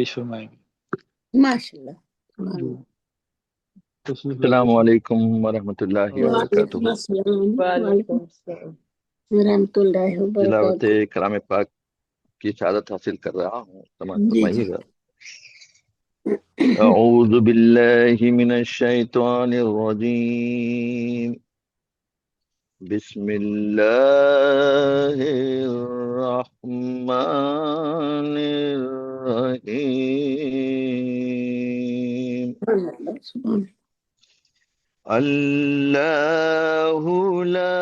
پیش فرمائیں گے ماشاء اللہ. جو تشریف السلام لائے. علیکم ورحمۃ اللہ وبرکاتہ. وعلیکم السلام وعلیکم السلام. ورحمۃ اللہ تلاوت وبرکاتہ. کلام پاک کی سعادت حاصل کر رہا ہوں. سماعت جی فرمائیے گا. اعوذ باللہ من الشیطان الرجیم. بسم اللہ الرحمن الرحیم. سبحان اللہ سبحان اللہ لا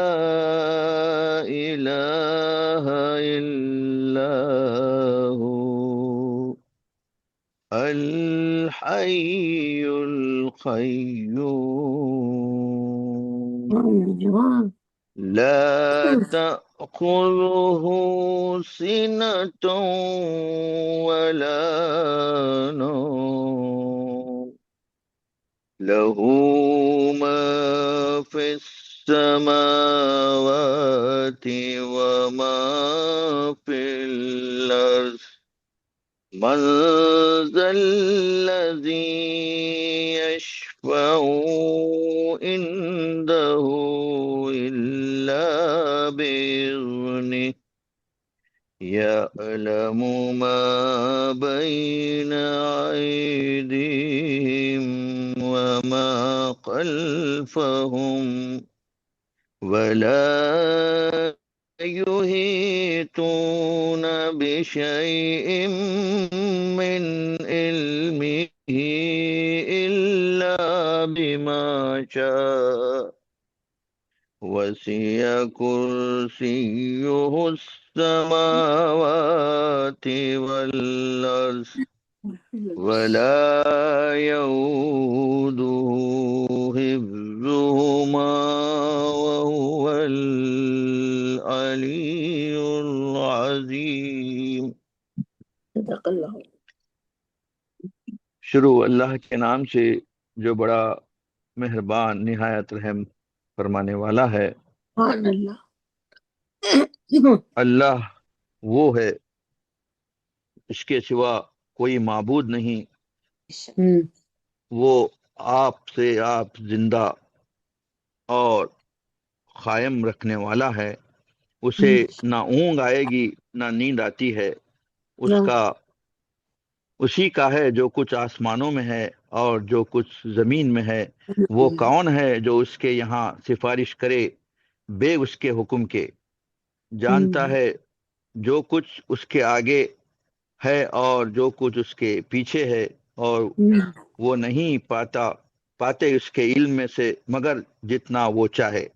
الہ الا ہو الحی القیوم اللہ. لا تأخذه سنة ولا نوم له ما في السماوات وما في الأرض من ذا الذي يشفع عنده إلا بإذنه يعلم ما بين أيديهم وما خلفهم ولا يحيطون بشيء من علمه إلا بما شاء وسع كرسيه السماوات والأرض ولا يؤوده حفظهما وهو العلي العظيم. صدق اللہ. شروع اللہ کے نام سے جو بڑا مہربان نہایت رحم فرمانے والا ہے. سبحان اللہ. اللہ وہ ہے، اس کے سوا کوئی معبود نہیں. وہ آپ سے آپ زندہ اور قائم رکھنے والا ہے. اسے نہ اونگ آئے گی نہ نیند آتی ہے. اسی کا ہے جو کچھ آسمانوں میں ہے اور جو کچھ زمین میں ہے. وہ کون ہے جو اس کے یہاں سفارش کرے بے اس کے حکم کے؟ جانتا ہے جو کچھ اس کے آگے ہے اور جو کچھ اس کے پیچھے ہے، اور وہ نہیں پاتے اس کے علم میں سے مگر جتنا وہ چاہے.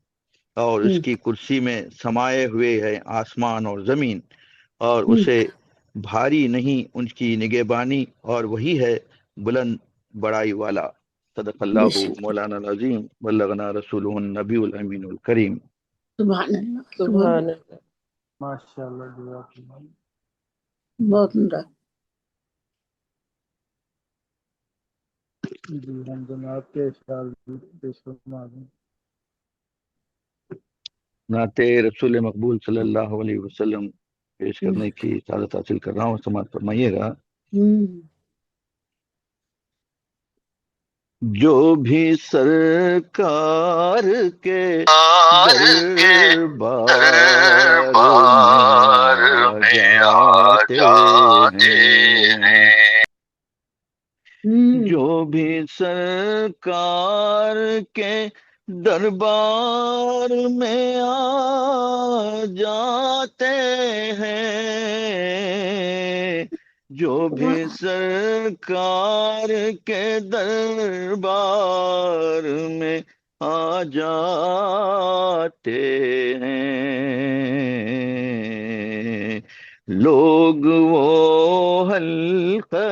اور اس کی کرسی میں سمائے ہوئے ہیں آسمان اور زمین، اور اسے بھاری نہیں ان کی نگہبانی، اور وہی ہے بلند بڑائی والا. صدق اللہ مولانا العظیم بلغنا رسولہ النبی الامین الکریم. سبحان اللہ سبحان اللہ. ماشاء اللہ. جزاک اللہ. بہت عمدہ. جی ہم جناب کے اشعار پیش فرما دیں. نعت رسول مقبول صلی اللہ علیہ وسلم پیش کرنے کی سعادت حاصل کر رہا ہوں. سماعت فرمائیے گا. جو بھی سرکار کے دربار میں جاتے ہیں، جو بھی سرکار کے دربار میں آ جاتے ہیں، جو بھی سرکار کے دربار میں آ جاتے ہیں، لوگ وہ حلقہ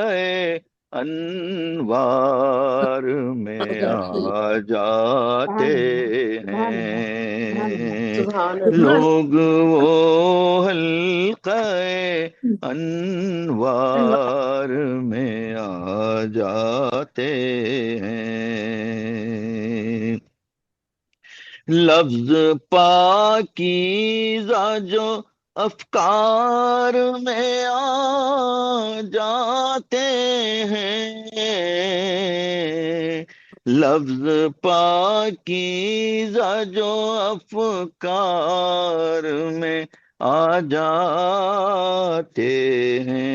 انوار میں آ جاتے ہیں، سبحان اللہ. لوگ وہ حلقہ انوار میں آ جاتے ہیں. لفظ پاکیزہ جو افکار میں آ جاتے ہیں، لفظ پاکیزہ جو افکار میں آ جاتے ہیں،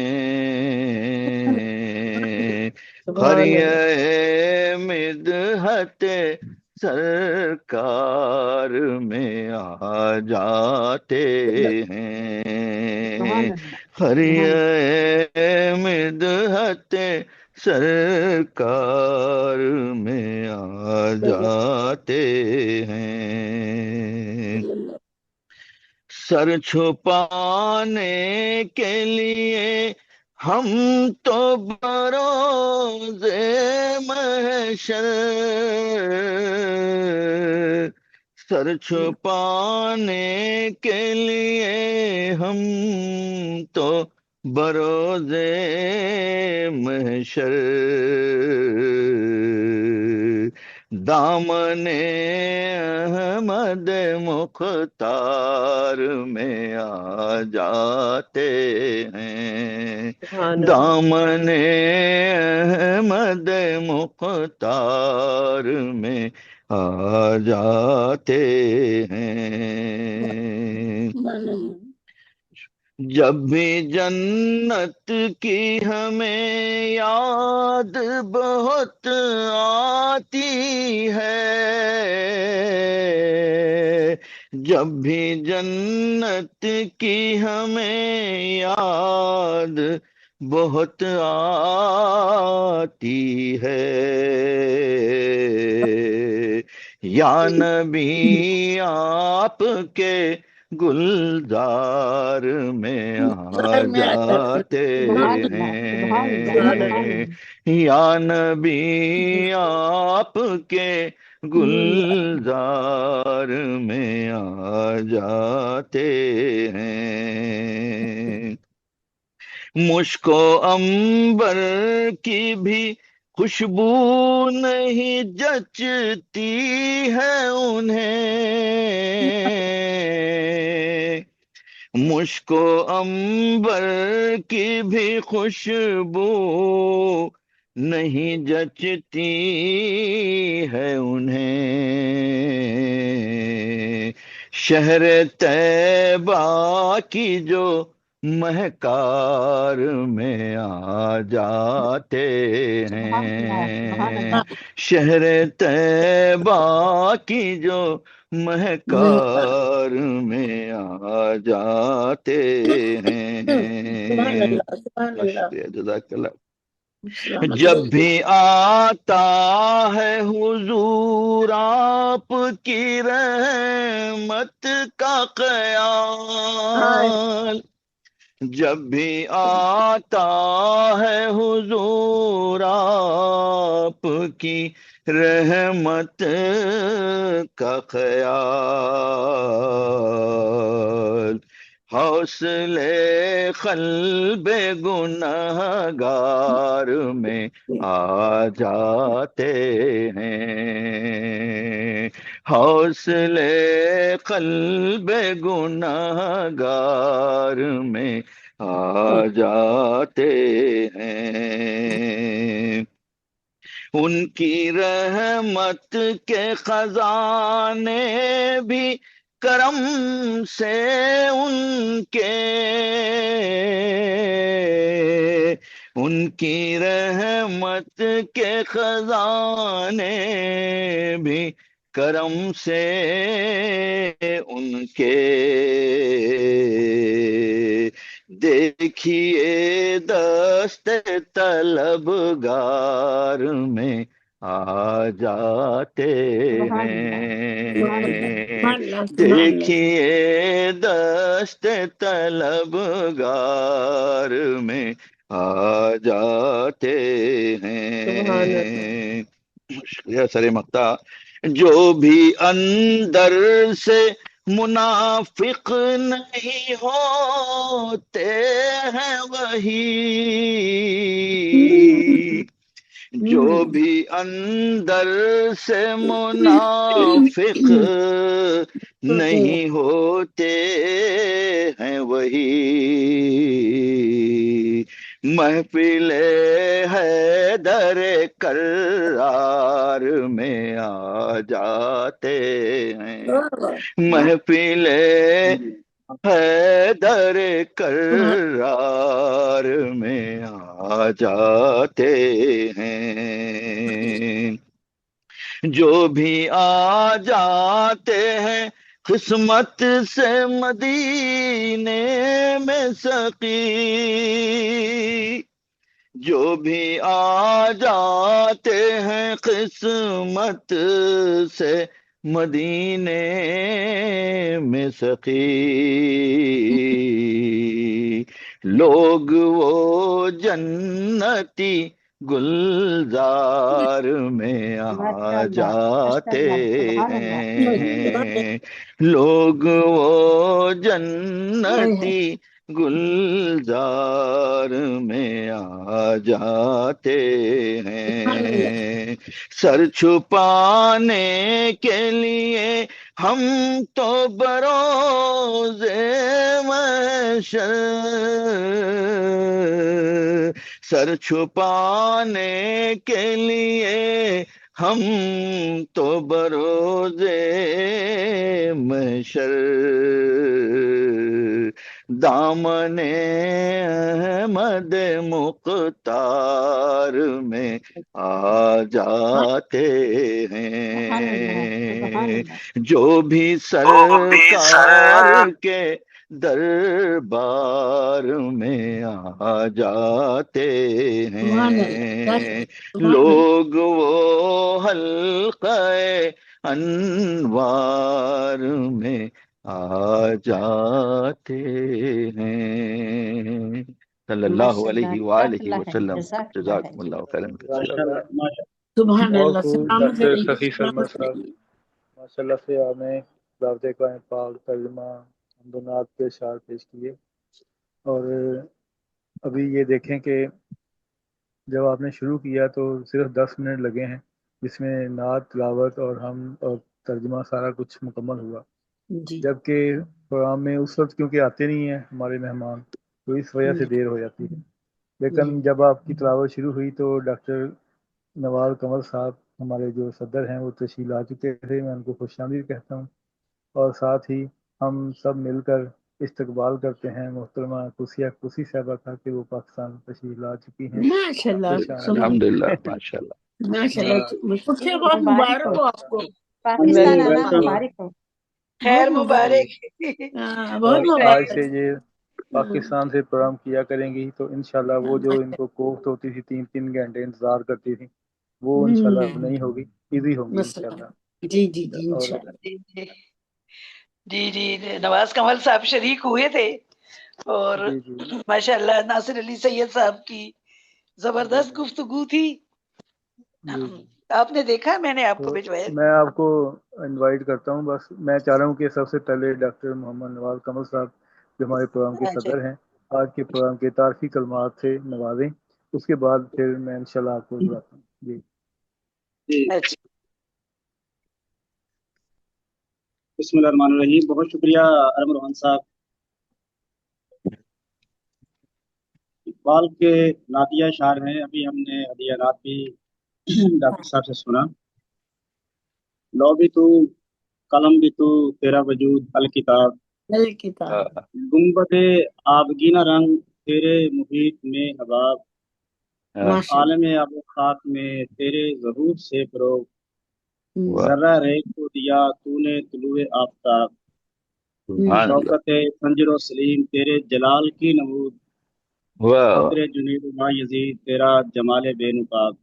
سبحان خریہ اللہ، مدحت سرکار میں آ جاتے سبحان ہیں، اللہ، خریہ سبحان اللہ، مدحت سرکار میں آ جاتے ہیں، سر چھپانے کے لیے ہم تو بروز محشر، سر چھپانے کے لیے ہم تو بروز محشر دامن احمد مختار میں آ جاتے ہیں، سبحان اللہ، دامن احمد مختار میں آ جاتے ہیں، جب بھی جنت کی ہمیں یاد بہت آتی ہے، جب بھی جنت کی ہمیں یاد بہت آتی ہے، یا نبی آپ کے گلزار میں آ جاتے سبحان اللہ، سبحان اللہ، سبحان ہیں، یا نبی آپ کے گلزار میں آ جاتے ہیں، مشک و عنبر کی بھی خوشبو نہیں جچتی ہے انہیں، مشک و عنبر کی بھی خوشبو نہیں جچتی ہے انہیں، شہر طیبہ کی جو مہکار میں آ جاتے سبحان اللہ، سبحان ہیں، اللہ، شہر طیبہ کی جو مہکار میں آ جاتے ہیں، شکریہ، جزاک اللہ۔ جب بھی آتا ہے حضور آپ کی رحمت کا خیال، جب بھی آتا ہے حضور آپ کی رحمت کا خیال، حوصلے قلب گنہگار میں آ جاتے ہیں، حوصلے قلب گنہگار میں آ جاتے ہیں، ان کی رحمت کے خزانے بھی کرم سے ان کی رحمت کے خزانے بھی کرم سے ان کے، دیکھیے دست طلبگار میں آ جاتے سبحان اللہ، سبحان اللہ، ہیں، دیکھیے دست طلبگار میں آ جاتے سبحان اللہ، ہیں، شکریہ سر مقتا، جو بھی اندر سے منافق نہیں ہوتے ہیں وہی، جو بھی اندر سے منافق نہیں ہوتے ہیں وہی محفل حیدر کرار میں آ جاتے ہیں، محفل حیدر کرار میں آ جاتے ہیں، جو بھی آ جاتے ہیں قسمت سے مدینے میں سقی، جو بھی آ جاتے ہیں قسمت سے مدینے میں سقی، لوگ وہ جنتی گلزار میں آ جاتے ہیں، لوگ وہ جنتی گلزار میں آ جاتے ہیں، سر چھپانے کے لیے ہم تو بروز محشر، سر چھپانے کے لیے ہم تو بروز محشر دامن احمد مختار میں آ جاتے ہیں، جو بھی سرکار کے دربار میں آ جاتے ہیں، لوگ وہ حلقہ انوار میں آ جاتے ہیں، صلی اللہ علیہ وآلہ وسلم، جزاکم اللہ خیرا کثیرا۔ سبحان بہت اللہ، خوب سلامت ڈاکٹر رہیے، سخی سلمان سلامت صاحب، رہیے۔ ماشاء اللہ سے آپ نے دعوت قائم پاک ترجمہ حمد و نعت کے اشعار پیش کیے، اور ابھی یہ دیکھیں کہ جب آپ نے شروع کیا تو صرف 10 منٹ لگے ہیں، جس میں نعت، تلاوت اور حمد اور ترجمہ سارا کچھ مکمل ہوا، جی جبکہ پروگرام میں اس وقت کیونکہ آتے نہیں ہیں ہمارے مہمان، تو اس وجہ سے دیر ہو جاتی ہے، لیکن جب آپ کی تلاوت شروع ہوئی تو ڈاکٹر نوال قمر صاحب ہمارے جو صدر ہیں وہ تشریف لا چکے تھے، میں ان کو خوش آمدید کہتا ہوں، اور ساتھ ہی ہم سب مل کر استقبال کرتے ہیں محترمہ کوسی صاحبہ کا کہ وہ پاکستان تشریف لا چکی ہیں، ماشاء اللہ، خوش آمدید۔ الحمدللہ، ماشاء اللہ، ماشاء ہاں، اللہ، خوشی بہت مبارک ہو آپ کو، پاکستان اللہ آنا مبارک ہو، بہت مبارک، بہت اور آج مبارک۔ سے یہ پاکستان سے پروگرام کیا کریں گی تو انشاءاللہ وہ جو ان کو کوفت ہوتی تھی 3 گھنٹے انتظار کرتی تھی وہ انشاءاللہ اب نہیں ہوگی، ایزی ہوگی انشاءاللہ۔ جی جی جی اور انشاءاللہ۔ جی نواز کمل صاحب شریک ہوئے تھے، اور جی جی ماشاءاللہ ناصر علی سید صاحب کی زبردست گفتگو تھی، جی، آپ نے دیکھا، میں نے آپ کو تو بھجوایا۔ میں آپ کو انوائٹ کرتا ہوں، بس میں چاہ رہا ہوں کہ سب سے پہلے ڈاکٹر محمد نواز کمل صاحب جو ہمارے پروگرام کے صدر ہیں آج کے پروگرام کے تعارفی کلمات سے نوازیں، اس کے بعد پھر میں انشاءاللہ آپ کو بلاتا ہوں۔ جی اچھا، بسم اللہ الرحمن الرحیم۔ بہت شکریہ ارم روحان صاحب۔ اقبال کے نعتیہ اشعار ہیں، ابھی ہم نے ہدیہ نعت بھی ڈاکٹر صاحب سے سنا۔ لو بھی تو، قلم بھی تو، تیرا وجود الکتاب، کتاب گنبد آبگینہ رنگ تیرے محیط میں حباب، ماشاء عالم آب و خاک میں تیرے ظہور سے فروغ، اللہ۔ ذرہ ریت کو دیا تو نے طلوع آفتاب، سبحان اللہ، شوکت سنجر و سلیم تیرے جلال کی نمود، واہ، فخر جنید ما یزید تیرا جمال بے نقاب،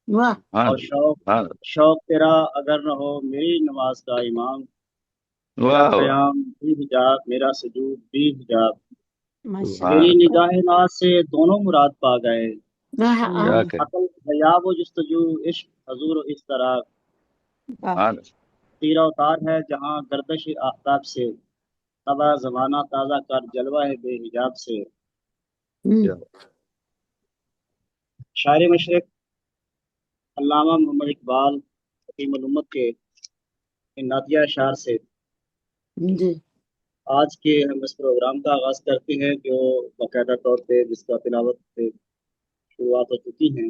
واہ، سبحان اور اللہ، شوق تیرا اگر نہ ہو میری نماز کا امام، میرا واہ، قیام بھی حجاب میرا سجود بھی حجاب، سبحان تیری اللہ، نگاہ ناز سے دونوں مراد پا گئے، کیا کہ عقل حیاب و جستجو عشق حضور و اس طرح، سبحان اللہ، تیرا اتار ہے جہاں گردش آفتاب سے، طبع زمانہ تازہ کر جلوہ ہے بے حجاب سے۔ شاعر مشرق علامہ محمد اقبال حکیم الامت کے ان نعتیہ اشعار سے جی آج کے ہم اس پروگرام کا آغاز کرتے ہیں جو باقاعدہ طور پہ جس کا تلاوت سے شروعات ہو چکی ہیں۔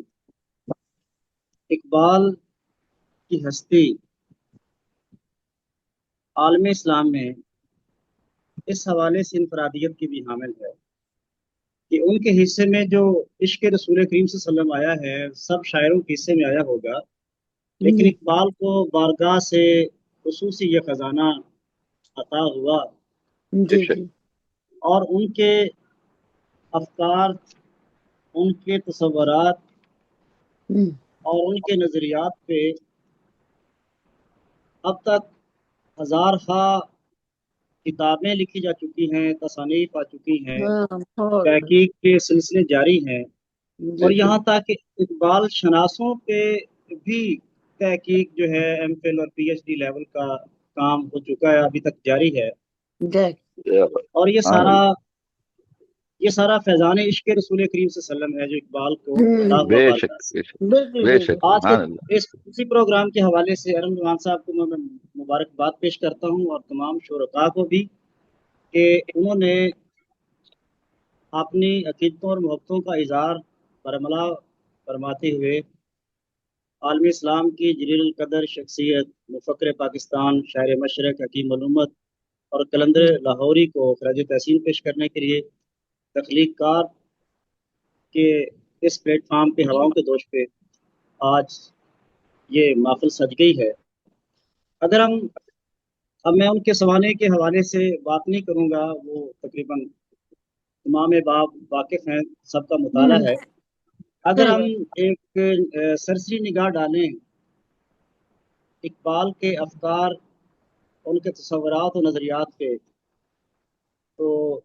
اقبال کی ہستی عالم اسلام میں اس حوالے سے انفرادیت کی بھی حامل ہے کہ ان کے حصے میں جو عشق رسول کریم صلی اللہ علیہ وسلم آیا ہے سب شاعروں کے حصے میں آیا ہوگا، لیکن اقبال کو بارگاہ سے خصوصی یہ خزانہ عطا ہوا جی جی اور ان کے افکار، ان کے تصورات اور ان کے نظریات پہ اب تک ہزار خواہ کتابیں لکھی جا چکی ہیں، تصانیف آ چکی ہیں، بہت تحقیق کے سلسلے جاری ہیں، اور جی یہاں تک کہ اقبال شناسوں پہ بھی تحقیق جو ہے ایم فل اور پی ایچ ڈی لیول کا کام ہو چکا ہے، ابھی تک جاری ہے۔ جی اور یہ سارا فیضان عشق رسول کریم صلی اللہ علیہ وسلم ہے جو اقبال کو عطا ہوا بے شک بارگاہ سے۔ بے شک بالکل بے شک، بالکل آج کے سبحان اللہ۔ اسی پروگرام کے حوالے سے ارم روحان صاحب کو میں مبارکباد پیش کرتا ہوں اور تمام شرکاء کو بھی کہ انہوں نے اپنی عقیدتوں اور محبتوں کا اظہار برملا فرماتے ہوئے عالم اسلام کی جلیل القدر شخصیت، مفکر پاکستان، شاعر مشرق، حکیم علومت اور قلندر لاہوری کو خراج تحسین پیش کرنے کے لیے تخلیق کار کے اس پلیٹ فارم پہ ہواؤں کے دوش پہ آج یہ محفل سج گئی ہے۔ اب میں ان کے سوانے کے حوالے سے بات نہیں کروں گا، وہ تقریباً تمام باب واقف ہیں، سب کا مطالعہ ہے۔ اگر ہم ایک سرسری نگاہ ڈالیں اقبال کے افکار، ان کے تصورات و نظریات پہ، تو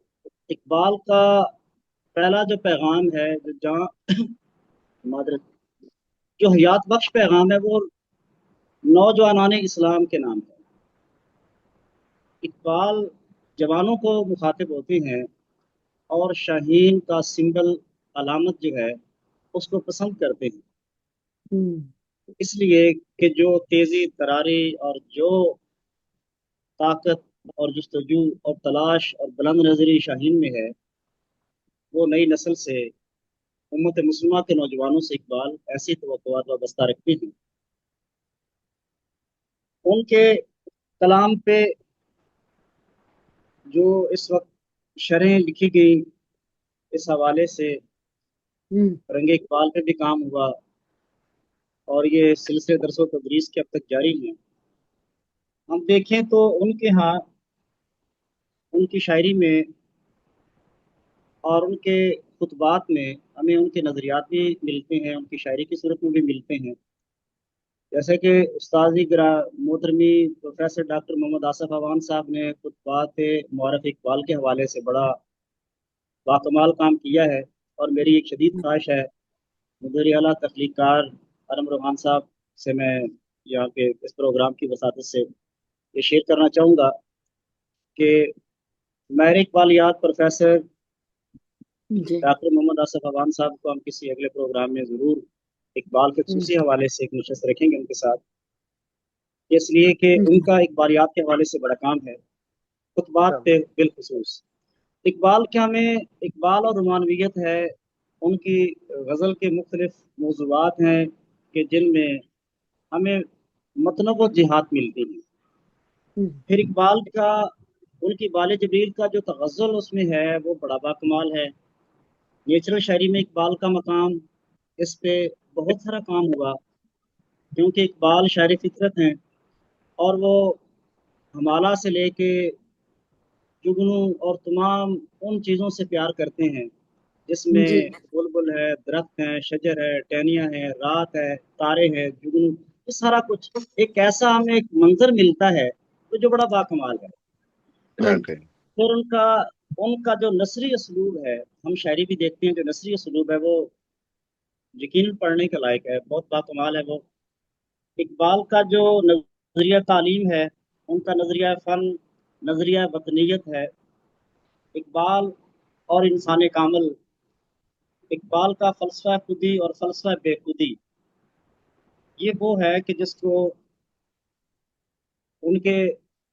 اقبال کا پہلا جو پیغام ہے جو حیات بخش پیغام ہے وہ نوجوانان اسلام کے نام ہے۔ اقبال جوانوں کو مخاطب ہوتے ہیں اور شاہین کا سمبل، علامت جو ہے اس کو پسند کرتے ہیں، اس لیے کہ جو تیزی، تراری اور جو طاقت اور جستجو اور تلاش اور بلند نظری شاہین میں ہے، وہ نئی نسل سے، امت مسلمہ کے نوجوانوں سے اقبال ایسی توقعات وابستہ رکھتے ہیں۔ ان کے کلام پہ جو اس وقت شرحیں لکھی گئی، اس حوالے سے رنگ اقبال پہ بھی کام ہوا اور یہ سلسلے درس و تدریس کے اب تک جاری ہیں۔ ہم دیکھیں تو ان کے ہاں ان کی شاعری میں اور ان کے خطبات میں ہمیں ان کے نظریات بھی ملتے ہیں، ان کی شاعری کی صورت میں بھی ملتے ہیں، جیسے کہ استاد محترمی پروفیسر ڈاکٹر محمد آصف عوان صاحب نے خطبات معرف اقبال کے حوالے سے بڑا باکمال کام کیا ہے، اور میری ایک شدید خواہش ہے مدیر اعلیٰ تخلیق کار ارم روحان صاحب سے میں یہاں کے اس پروگرام کی وساطت سے یہ شیئر کرنا چاہوں گا کہ ماہر اقبالیات پروفیسر ڈاکٹر محمد آصف عوان صاحب کو ہم کسی اگلے پروگرام میں ضرور اقبال کے خصوصی حوالے سے ایک نشست رکھیں گے ان کے ساتھ، اس لیے کہ ان کا اقبالیات کے حوالے سے بڑا کام ہے، خطبات پہ بالخصوص۔ اقبال کیا میں اقبال اور رومانویت ہے، ان کی غزل کے مختلف موضوعات ہیں کہ جن میں ہمیں مطلب و جہات ملتی ہیں۔ پھر اقبال کا، ان کی بال جبریل کا جو تغزل اس میں ہے وہ بڑا باکمال ہے۔ نیچرل شاعری میں اقبال کا مقام، اس پہ بہت سارا کام ہوا کیونکہ اقبال شاعر فطرت ہیں اور وہ ہمالہ سے لے کے جگنوں اور تمام ان چیزوں سے پیار کرتے ہیں جس میں بلبل ہے، درخت ہیں، شجر ہے، ٹہنیاں ہیں، رات ہے، تارے ہیں، جگنوں، یہ سارا کچھ ایک ایسا ہمیں ایک منظر ملتا ہے تو جو بڑا باکمال ہے۔ پھر ان کا جو نثری اسلوب ہے، ہم شاعری بھی دیکھتے ہیں، جو نثری اسلوب ہے وہ یقیناً پڑھنے کے لائق ہے، بہت باکمال ہے وہ۔ اقبال کا جو نظریہ تعلیم ہے، ان کا نظریہ فن، نظریہ وطنیت ہے۔ اقبال اور انسان کامل، اقبال کا فلسفہ خودی اور فلسفہ بے خودی، یہ وہ ہے کہ جس کو ان کے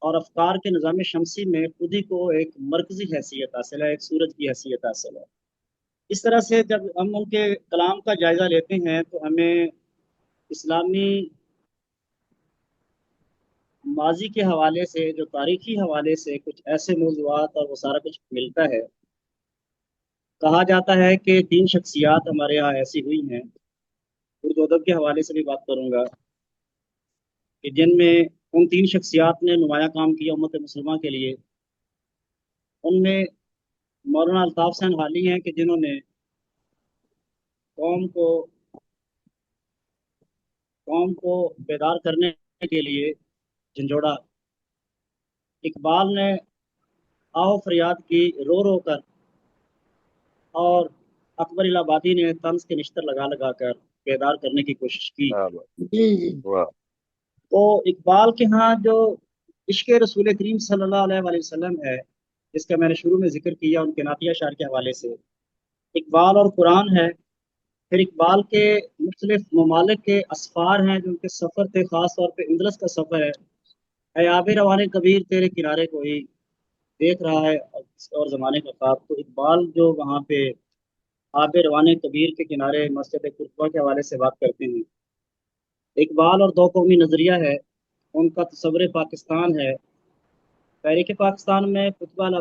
اور افکار کے نظام شمسی میں خود ہی کو ایک مرکزی حیثیت حاصل ہے، ایک سورج کی حیثیت حاصل ہے۔ اس طرح سے جب ہم ان کے کلام کا جائزہ لیتے ہیں تو ہمیں اسلامی ماضی کے حوالے سے، جو تاریخی حوالے سے کچھ ایسے موضوعات اور وہ سارا کچھ ملتا ہے۔ کہا جاتا ہے کہ 3 شخصیات ہمارے یہاں ایسی ہوئی ہیں، اردو ادب کے حوالے سے بھی بات کروں گا، کہ جن میں ان 3 شخصیات نے نمایاں کام کیا امت مسلمہ کے لیے۔ ان میں مولانا الطاف حسین حالی ہیں کہ جنہوں نے قوم کو بیدار کرنے کے لیے جھنجھوڑا۔ اقبال نے آہ فریاد کی رو رو کر، اور اکبر الہ آبادی نے طنز کے نشتر لگا لگا کر بیدار کرنے کی کوشش کی۔ جی جی تو اقبال کے ہاں جو عشق رسول کریم صلی اللہ علیہ وآلہ وسلم ہے، جس کا میں نے شروع میں ذکر کیا ان کے نعتیہ اشعار کے حوالے سے، اقبال اور قرآن ہے، پھر اقبال کے مختلف ممالک کے اسفار ہیں جو ان کے سفر تھے، خاص طور پہ اندلس کا سفر ہے۔ اے آب روان کبیر تیرے کنارے کوئی دیکھ رہا ہے اور زمانے کا خواب۔ تو اقبال جو وہاں پہ آب روان کبیر کے کنارے مسجد قرطبہ کے حوالے سے بات کرتے ہیں۔ اقبال اور دو قومی نظریہ ہے، ان کا تصور پاکستان ہے۔ تحریک پاکستان میں قطب الہ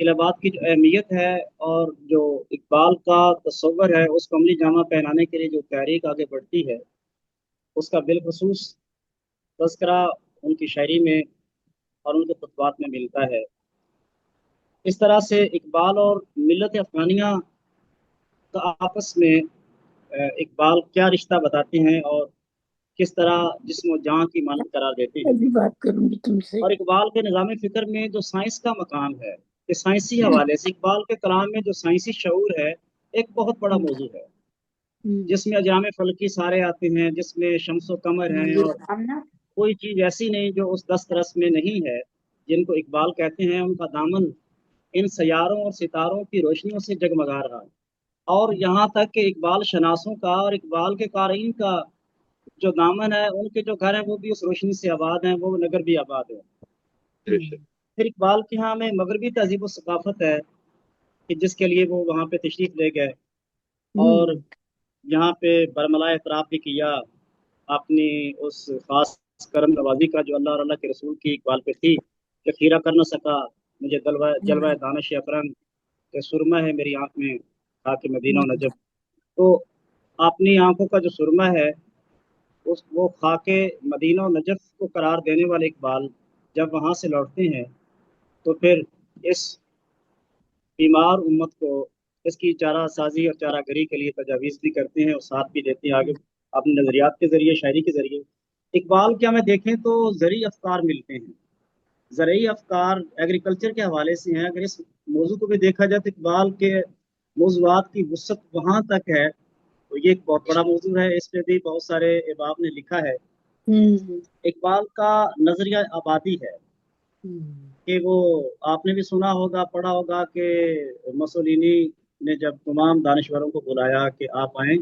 آباد کی جو اہمیت ہے اور جو اقبال کا تصور ہے اس کو عملی جامہ پہنانے کے لیے جو تحریک آگے بڑھتی ہے، اس کا بالخصوص تذکرہ ان کی شاعری میں اور ان کے خطبات میں ملتا ہے۔ اس طرح سے اقبال اور ملت افغانیہ کا آپس میں اقبال کیا رشتہ بتاتے ہیں اور کس طرح جسم و جان کی مانند قرار دیتے ہیں۔ ابھی بات کروں گی تم سے۔ اور اقبال کے نظام فکر میں جو سائنس کا مقام ہے، کہ سائنسی حوالے سے اقبال کے کلام میں جو سائنسی شعور ہے ایک بہت بڑا موضوع ہے، جس میں اجرام فلکی سارے آتے ہیں، جس میں شمس و قمر ہیں، اور کوئی چیز ایسی نہیں جو اس دسترس میں نہیں ہے۔ جن کو اقبال کہتے ہیں ان کا دامن ان سیاروں اور ستاروں کی روشنیوں سے جگمگا رہا ہے، اور یہاں تک کہ اقبال شناسوں کا اور اقبال کے قارئین کا جو دامن ہے، ان کے جو گھر ہیں وہ بھی اس روشنی سے آباد ہیں، وہ نگر بھی آباد ہے۔ پھر اقبال کے ہاں میں مغربی تہذیب و ثقافت ہے کہ جس کے لیے وہ وہاں پہ تشریف لے گئے اور یہاں پہ برملا اعتراف بھی کیا اپنی اس خاص کرم نوازی کا جو اللہ اور اللہ کے رسول کی اقبال پہ تھی، کہ خیرہ کر نہ سکا مجھے جلوہ دانش افرنگ، کہ سرما ہے میری آنکھ میں خاک مدینہ و نجف۔ تو اپنی آنکھوں کا جو سرما ہے وہ خاک مدینہ و نجف کو قرار دینے والے اقبال جب وہاں سے لوٹتے ہیں تو پھر اس بیمار امت کو اس کی چارہ سازی اور چارہ گری کے لیے تجاویز بھی کرتے ہیں اور ساتھ بھی دیتے ہیں آگے اپنے نظریات کے ذریعے، شاعری کے ذریعے۔ اقبال کیا میں دیکھیں تو زرعی افکار ملتے ہیں، زرعی افکار ایگریکلچر کے حوالے سے ہیں۔ اگر اس موضوع کو بھی دیکھا جائے تو اقبال کے موضوعات کی وسعت وہاں تک ہے، تو یہ ایک بہت بڑا موضوع ہے، اس پہ بھی بہت سارے احباب نے لکھا ہے۔ اقبال کا نظریہ آبادی ہے کہ وہ آپ نے بھی سنا ہوگا، پڑھا ہوگا کہ مسولینی نے جب تمام دانشوروں کو بلایا کہ آپ آئیں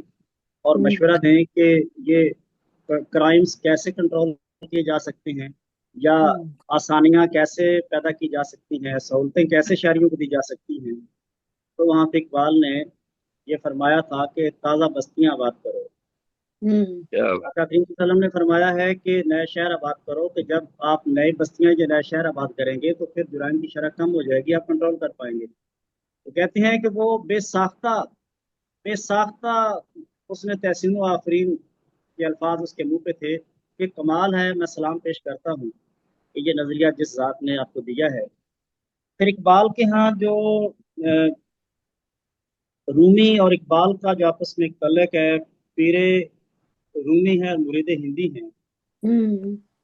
اور مشورہ دیں کہ یہ کرائمز کیسے کنٹرول کیے جا سکتے ہیں، یا آسانیاں کیسے پیدا کی جا سکتی ہیں، سہولتیں کیسے شہریوں کو دی جا سکتی ہیں، تو وہاں پہ اقبال نے یہ فرمایا تھا کہ تازہ بستیاں آباد کرو۔ آقا کریم صلی اللہ علیہ وسلم نے فرمایا ہے کہ نئے شہر آباد کرو، کہ جب آپ نئی بستیاں یا نئے شہر آباد کریں گے تو پھر جرائم کی شرح کم ہو جائے گی، آپ کنٹرول کر پائیں گے۔ تو کہتے ہیں کہ وہ بے ساختہ حسن تحسین و آفرین کے الفاظ اس کے منہ پہ تھے کہ کمال ہے، میں سلام پیش کرتا ہوں کہ یہ نظریہ جس ذات نے آپ کو دیا ہے۔ پھر اقبال کے ہاں جو رومی اور اقبال کا جو آپس میں ایک تعلق ہے، پیر رومی ہے اور مرید ہندی ہیں،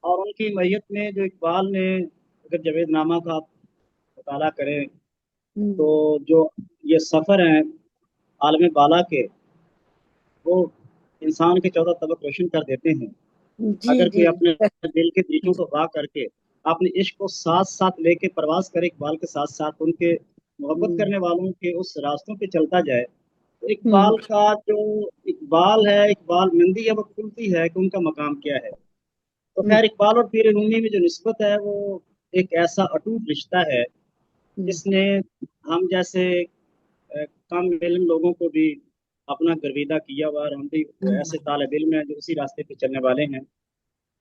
اور ان کی میت میں جو اقبال نے، اگر جاوید نامہ کا آپ مطالعہ کریں تو جو یہ سفر ہیں عالم بالا کے، وہ انسان کے 14 طبق روشن کر دیتے ہیں۔ اگر کوئی اپنے دل کے دریچوں کو واہ کر کے اپنے عشق کو ساتھ ساتھ لے کے پرواز کرے اقبال کے ساتھ ساتھ، ان کے محبت کرنے والوں کے اس راستوں پہ چلتا جائے، تو اقبال کا جو اقبال ہے، اقبال مندی ہے، وہ کھلتی ہے کہ ان کا مقام کیا ہے۔ تو خیر اقبال اور پیر رومی میں جو نسبت ہے وہ ایک ایسا اٹوٹ رشتہ ہے جس نے ہم جیسے کم علم لوگوں کو بھی اپنا گرویدہ کیا ہوا، اور ہم بھی ایسے طالب علم ہیں جو اسی راستے پہ چلنے والے ہیں۔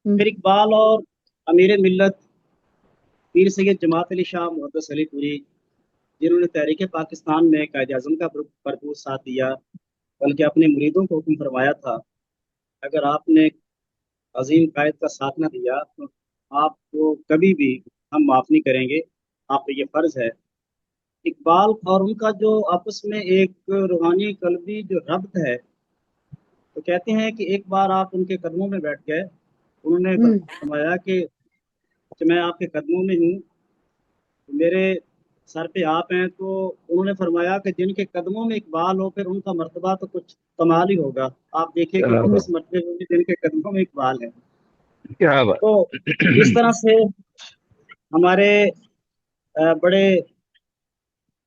پھر اقبال اور امیر ملت پیر سید جماعت علی شاہ محدث علی پوری، جنہوں نے تحریک پاکستان میں قائد اعظم کا بھرپور ساتھ دیا، بلکہ اپنے مریدوں کو حکم فرمایا تھا اگر آپ نے عظیم قائد کا ساتھ نہ دیا تو آپ کو کبھی بھی ہم معاف نہیں کریں گے، آپ پہ یہ فرض ہے۔ اقبال اور ان کا جو آپس میں ایک روحانی قلبی جو ربط ہے، تو کہتے ہیں کہ ایک بار آپ ان کے قدموں میں بیٹھ گئے، انہوں نے فرمایا کہ میں آپ کے قدموں میں ہوں، میرے سر پہ آپ ہیں، تو انہوں نے فرمایا کہ جن کے قدموں میں اقبال ہو پھر ان کا مرتبہ تو کچھ کمال ہی ہوگا، آپ دیکھیں کہ کس مرتبے میں جن کے قدموں میں اقبال ہے۔ کیا بات۔ تو اس طرح سے ہمارے بڑے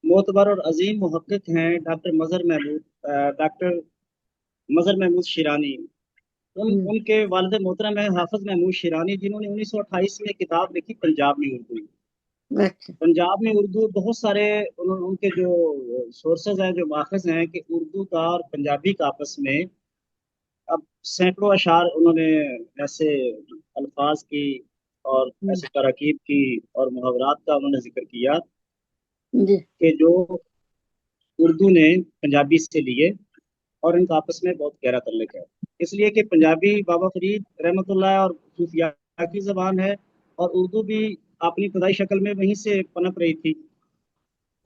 معتبر اور عظیم محقق ہیں ڈاکٹر مظہر محمود شیرانی، ان کے والد محترم ہیں حافظ محمود شیرانی، جنہوں نے 1928 میں کتاب لکھی پنجاب میں اردو۔ پنجاب میں اردو بہت سارے ان کے جو سورسز ہیں، جو ماخذ ہیں کہ اردو کا اور پنجابی کا آپس میں اب سینکڑوں اشعار انہوں نے ایسے الفاظ کی اور ایسے تراکیب کی اور محاورات کا انہوں نے ذکر کیا کہ جو اردو نے پنجابی سے لیے، اور ان کا آپس میں بہت گہرا تعلق ہے، اس لیے کہ پنجابی بابا فرید رحمۃ اللہ اور صوفیاء کی زبان ہے، اور اردو بھی اپنی ابتدائی شکل میں وہیں سے پنپ رہی تھی۔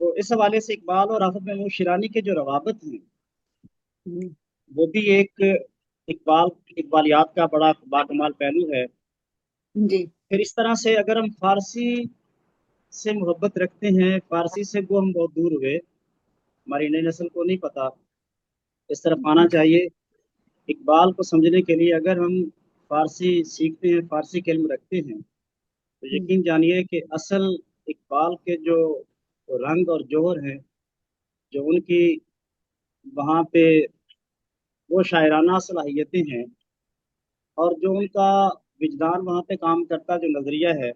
تو اس حوالے سے اقبال اور حافظ محمود شیرانی کے جو روابط ہیں وہ بھی ایک اقبالیات کا بڑا باکمال پہلو ہے۔ پھر اس طرح سے اگر ہم فارسی سے محبت رکھتے ہیں، فارسی سے وہ ہم بہت دور ہوئے، ہماری نئی نسل کو نہیں پتا، اس طرف آنا چاہیے۔ اقبال کو سمجھنے کے لیے اگر ہم فارسی سیکھتے ہیں، فارسی کے علم رکھتے ہیں، تو یقین جانیے کہ اصل اقبال کے جو رنگ اور جوہر ہیں، جو ان کی وہاں پہ وہ شاعرانہ صلاحیتیں ہیں، اور جو ان کا وجدان وہاں پہ کام کرتا جو نظریہ ہے،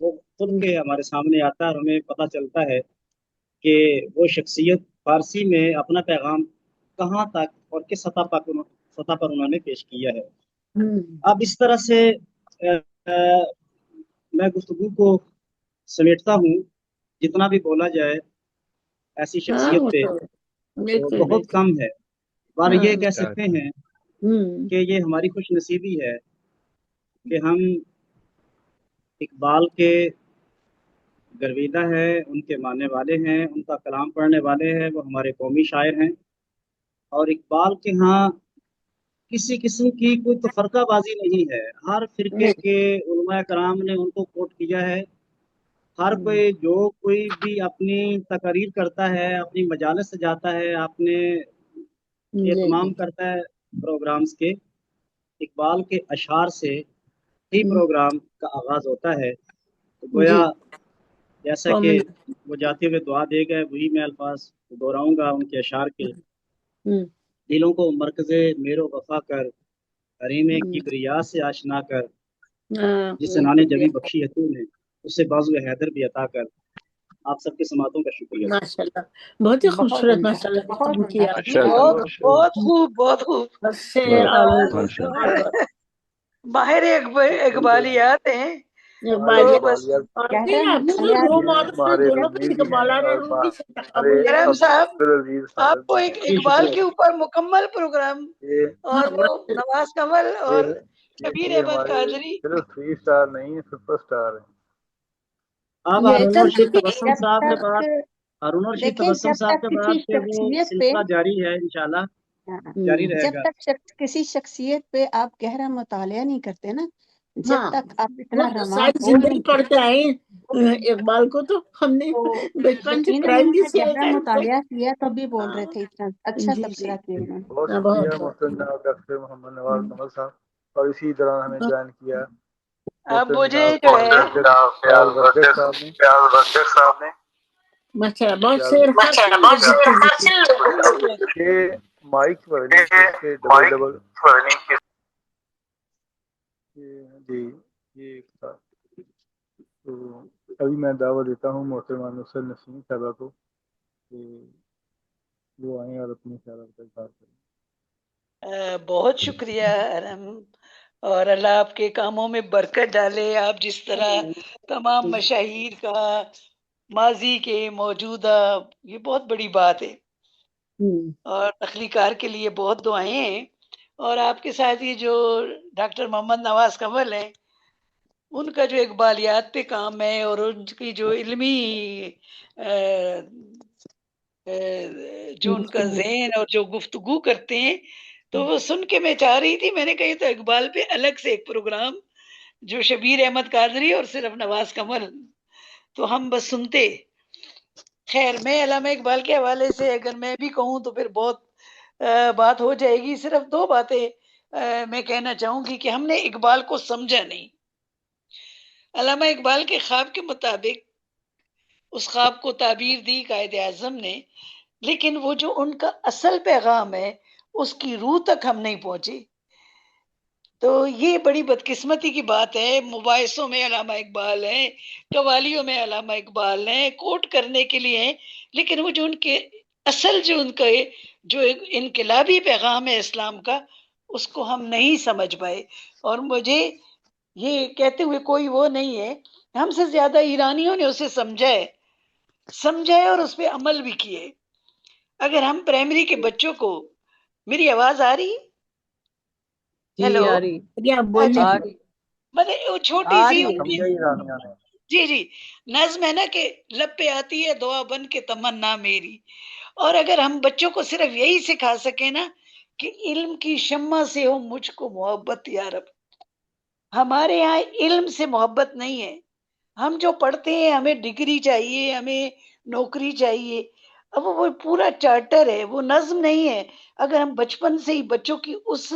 وہ خود کے ہمارے سامنے آتا ہے، اور ہمیں پتہ چلتا ہے کہ وہ شخصیت فارسی میں اپنا پیغام کہاں تک اور کس سطح پر انہوں نے پیش کیا ہے۔ اب اس طرح سے میں گفتگو کو سمیٹتا ہوں، جتنا بھی بولا جائے ایسی شخصیت پہ تو بہت کم ہے، پر یہ کہہ سکتے ہیں کہ یہ ہماری خوش نصیبی ہے کہ ہم اقبال کے گرویدہ ہیں، ان کے ماننے والے ہیں، ان کا کلام پڑھنے والے ہیں، وہ ہمارے قومی شاعر ہیں، اور اقبال کے ہاں کسی قسم کی کوئی تفرقہ بازی نہیں ہے، ہر فرقے کے علماء کرام نے ان کو کوٹ کیا ہے، ہر کوئی بھی اپنی تقاریر کرتا ہے، اپنی مجالس سے جاتا ہے، اپنے اہتمام کرتا ہے پروگرامز کے، اقبال کے اشعار سے ہی پروگرام کا آغاز ہوتا ہے۔ تو گویا جیسا کہ وہ جاتے ہوئے دعا دے گئے، وہی میں الفاظ دہراؤں گا ان کے اشعار کے۔ دلوں کو مرکز میرو وفا کر، حریم کبریا سے آشنا کر، جسے نانے جبھی بخشی ہے تو نے، اسے بازو حیدر بھی عطا کر۔ آپ سب کے سماعتوں کا شکریہ۔ ماشاءاللہ، بہت ہی خوبصورت ماشاءاللہ بہت خوب، بہت خوب۔ باہر اقبالیات ہیں تو بس کرم صاحب آپ کو ایک اقبال کے اوپر مکمل پروگرام، اور وہ نواز کمل اور شبیر احمد قادری صرف 3 سٹار نہیں، سپر سٹار ہیں۔ اب ہارون رشید تبسم صاحب کے بعد وہ سلسلہ جاری ہے، انشاءاللہ جاری رہے جب گا۔ تک کسی شخصیت پہ آپ گہرا مطالعہ نہیں کرتے نا، جب تک آپ اتنا رماد زندگی پڑھتے آئے اقبال کو، تو ہم نے بچپن سے پرائمری سے گہرا مطالعہ کیا تبھی بول رہے تھے، اتنا اچھا تبصرہ کیا انہوں نے۔ بہت شکریہ محترم ڈاکٹر محمد نواز کمل صاحب، اور اسی دوران ہمیں جوائن کیا اب مجھے جو ہے صاحب نے بہت مائک ڈبل جی یہ ایک تھا. تو ابھی میں دعوت دیتا ہوں محترمہ نصرت نسیم صاحبہ کو کہ وہ آئیں اور اپنے خیالات کا اظہار کریں. بہت شکریہ ارم، اور اللہ آپ کے کاموں میں برکت ڈالے. آپ جس طرح تمام مشاہیر کا ماضی کے موجودہ، یہ بہت بڑی بات ہے، اور تخلیقار کے لیے بہت دعائیں ہیں. اور آپ کے ساتھ یہ جو ڈاکٹر محمد نواز کمل ہے، ان کا جو اقبالیات پہ کام ہے اور ان کی جو علمی جو ان کا ذہن اور جو گفتگو کرتے ہیں، تو وہ سن کے میں چاہ رہی تھی، میں نے کہی تو اقبال پہ الگ سے ایک پروگرام جو شبیر احمد قادری اور صرف نواز کمل، تو ہم بس سنتے. خیر، میں علامہ اقبال کے حوالے سے اگر میں بھی کہوں تو پھر بہت بات ہو جائے گی. صرف دو باتیں میں کہنا چاہوں گی کہ ہم نے اقبال کو سمجھا نہیں. علامہ اقبال کے خواب کے مطابق اس خواب کو تعبیر دی قائد اعظم نے، لیکن وہ جو ان کا اصل پیغام ہے اس کی روح تک ہم نہیں پہنچے. تو یہ بڑی بدقسمتی کی بات ہے. مباحثوں میں علامہ اقبال ہیں، قوالیوں میں علامہ اقبال ہیں، کوٹ کرنے کے لیے ہیں، لیکن وہ جو ان کے اصل جو ان کا جو انقلابی پیغام ہے اسلام کا، اس کو ہم نہیں سمجھ پائے. اور مجھے یہ کہتے ہوئے کوئی وہ نہیں ہے، ہم سے زیادہ ایرانیوں نے اسے سمجھا ہے اور اس پہ عمل بھی کیے. اگر ہم پرائمری کے بچوں کو، میری آواز آ رہی؟ ہیلو، اچھا، مطلب وہ چھوٹی سی سمجھا ہی رانیہ نے. جی نظم ہے نا کہ لب پہ آتی ہے دعا بن کے تمنا میری. اور اگر ہم بچوں کو صرف یہی سکھا سکیں نا کہ علم کی شمع سے ہو مجھ کو محبت یا رب. ہمارے یہاں علم سے محبت نہیں ہے. ہم جو پڑھتے ہیں ہمیں ڈگری چاہیے، ہمیں نوکری چاہیے. اب وہ پورا چارٹر ہے، وہ نظم نہیں ہے. اگر ہم بچپن سے ہی بچوں کی اس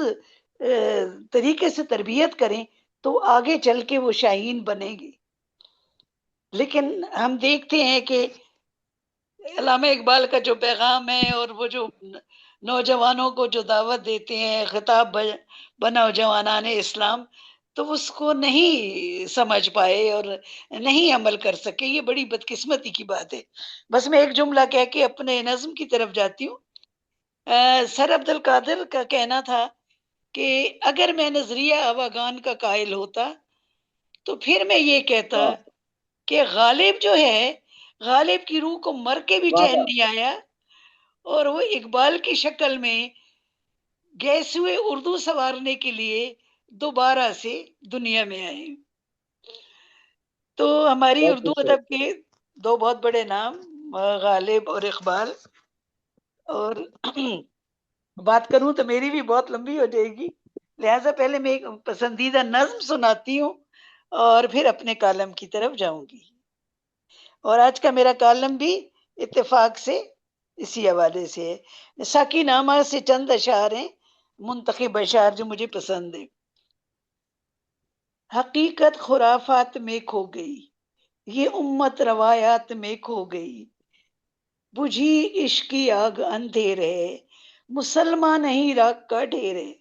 طریقے سے تربیت کریں تو آگے چل کے وہ شاہین بنے گی. لیکن ہم دیکھتے ہیں کہ علامہ اقبال کا جو پیغام ہے اور وہ جو نوجوانوں کو جو دعوت دیتے ہیں، خطاب بناؤ جوانان اسلام، تو اس کو نہیں سمجھ پائے اور نہیں عمل کر سکے. یہ بڑی بدقسمتی کی بات ہے. بس میں ایک جملہ کہہ کے اپنے نظم کی طرف جاتی ہوں. سر عبد القادر کا کہنا تھا کہ اگر میں نظریہ آواگان کا قائل ہوتا تو پھر میں یہ کہتا کہ غالب جو ہے، غالب کی روح کو مر کے بھی چین نہیں آیا، اور وہ اقبال کی شکل میں گیس ہوئے اردو سنوارنے کے لیے دوبارہ سے دنیا میں آئے. تو ہماری اردو ادب کے دو بہت بڑے نام غالب اور اقبال. اور بات کروں تو میری بھی بہت لمبی ہو جائے گی، لہٰذا پہلے میں ایک پسندیدہ نظم سناتی ہوں اور پھر اپنے کالم کی طرف جاؤں گی. اور آج کا میرا کالم بھی اتفاق سے اسی حوالے سے ہے. ساکی نامہ سے چند اشعار ہیں، منتخب اشعار جو مجھے پسند ہے. حقیقت خرافات میں کھو گئی، یہ امت روایات میں کھو گئی. بجھی عشق کی آگ اندھیرے، مسلمان نہیں راک کا ڈھیرے.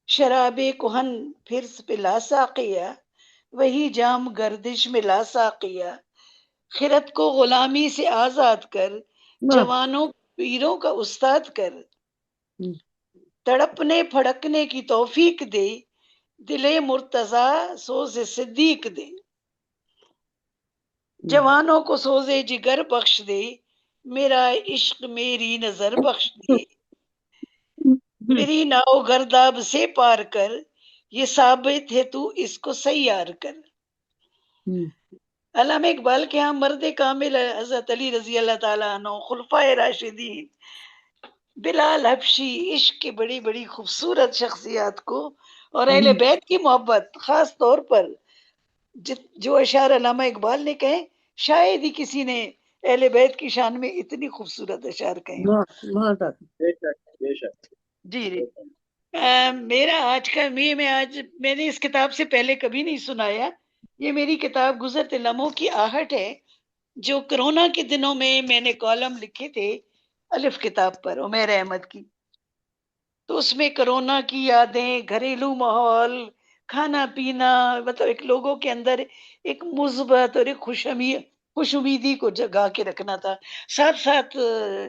شراب کہن پھر پلا ساقیا، وہی جام گردش میں لا ساقیا. خرد کو غلامی سے آزاد کر، جوانوں پیروں کا استاد کر. تڑپنے پھڑکنے کی توفیق دے، دل مرتضی سوز صدیق دے. جوانوں کو سوزے جگر بخش دے، میرا عشق میری نظر بخش دے. میری ناؤ گرداب سے پار کر، یہ ثابت ہے تو اس کو سیار کر. علامہ اقبال کے ہاں مرد کامل حضرت علی رضی اللہ تعالیٰ عنہ، خلفائے راشدین، بلال حبشی، عشق کی بڑی بڑی خوبصورت شخصیات کو اور اہل بیت کی محبت، خاص طور پر جو اشعار علامہ اقبال نے کہے، شاید ہی کسی نے اہل بیت کی شان میں اتنی خوبصورت اشعار کہے. جی میرا آج کا میں نے اس کتاب سے پہلے کبھی نہیں سنایا. یہ میری کتاب گزرتے لمحوں کی آہٹ ہے، جو کرونا کے دنوں میں نے کالم لکھے تھے الف کتاب پر، عمیر احمد کی. تو اس میں کرونا کی یادیں، گھریلو ماحول، کھانا پینا، مطلب ایک لوگوں کے اندر ایک مثبت اور ایک خوش امیدی کو جگا کے رکھنا تھا. ساتھ ساتھ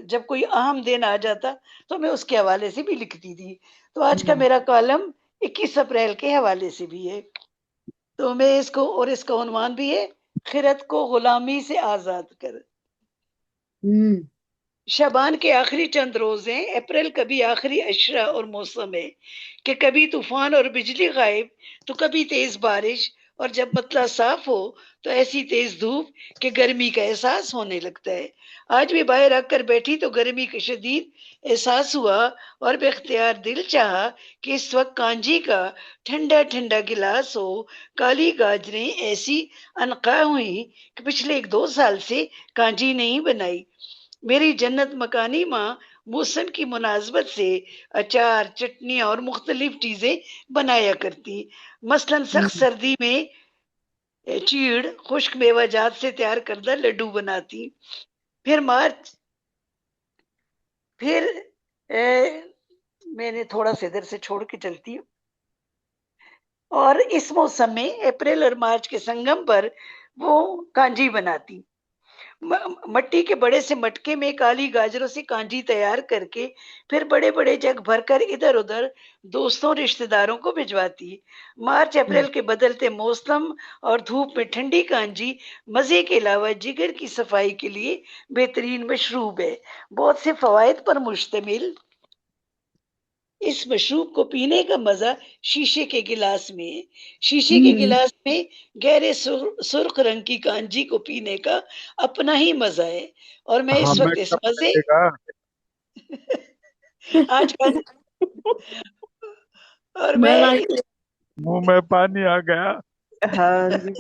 جب کوئی اہم دن آ جاتا تو میں اس کے حوالے سے بھی لکھتی تھی. تو آج کا میرا کالم 21 اپریل کے حوالے سے بھی ہے. تو میں اس کو، اور اس کا عنوان بھی ہے خرد کو غلامی سے آزاد کر. شبان کے آخری چند روز ہیں. اپریل کبھی آخری اشرا اور موسم ہے کہ کبھی طوفان اور بجلی غائب تو کبھی تیز بارش، اور جب مطلع صاف ہو تو ایسی تیز دھوپ کہ گرمی کا احساس ہونے لگتا ہے. آج بھی باہر آ کر بیٹھی تو گرمی کا شدید احساس ہوا اور بے اختیار دل چاہا کہ اس وقت کانجی کا ٹھنڈا ٹھنڈا گلاس ہو. کالی گاجریں ایسی انقاع ہوئی کہ پچھلے 1-2 سال سے کانجی نہیں بنائی. میری جنت مکانی ماں موسم کی مناسبت سے اچار، چٹنیاں اور مختلف چیزیں بنایا کرتی. مثلاً سخت سردی میں چیڑ خشک میوہ جات سے تیار کردہ لڈو بناتی. پھر میں نے تھوڑا سے ادھر سے چھوڑ کے چلتی ہوں. اور اس موسم میں اپریل اور مارچ کے سنگم پر وہ کانجی بناتی. مٹی کے بڑے سے مٹکے میں کالی گاجروں سے کانجی تیار کر کے پھر بڑے بڑے جگ بھر کر ادھر ادھر دوستوں رشتہ داروں کو بھجواتی. مارچ اپریل کے بدلتے موسم اور دھوپ میں ٹھنڈی کانجی مزے کے علاوہ جگر کی صفائی کے لیے بہترین مشروب ہے. بہت سے فوائد پر مشتمل اس مشروب کو پینے کا مزہ شیشے کے گلاس میں ہے. شیشے کے گلاس میں گہرے سرخ رنگ کی کانجی کو پینے کا اپنا ہی مزہ ہے. اور میں اس وقت اس مزے آج کل اور میں منہ میں پانی آ گیا. ہاں جی.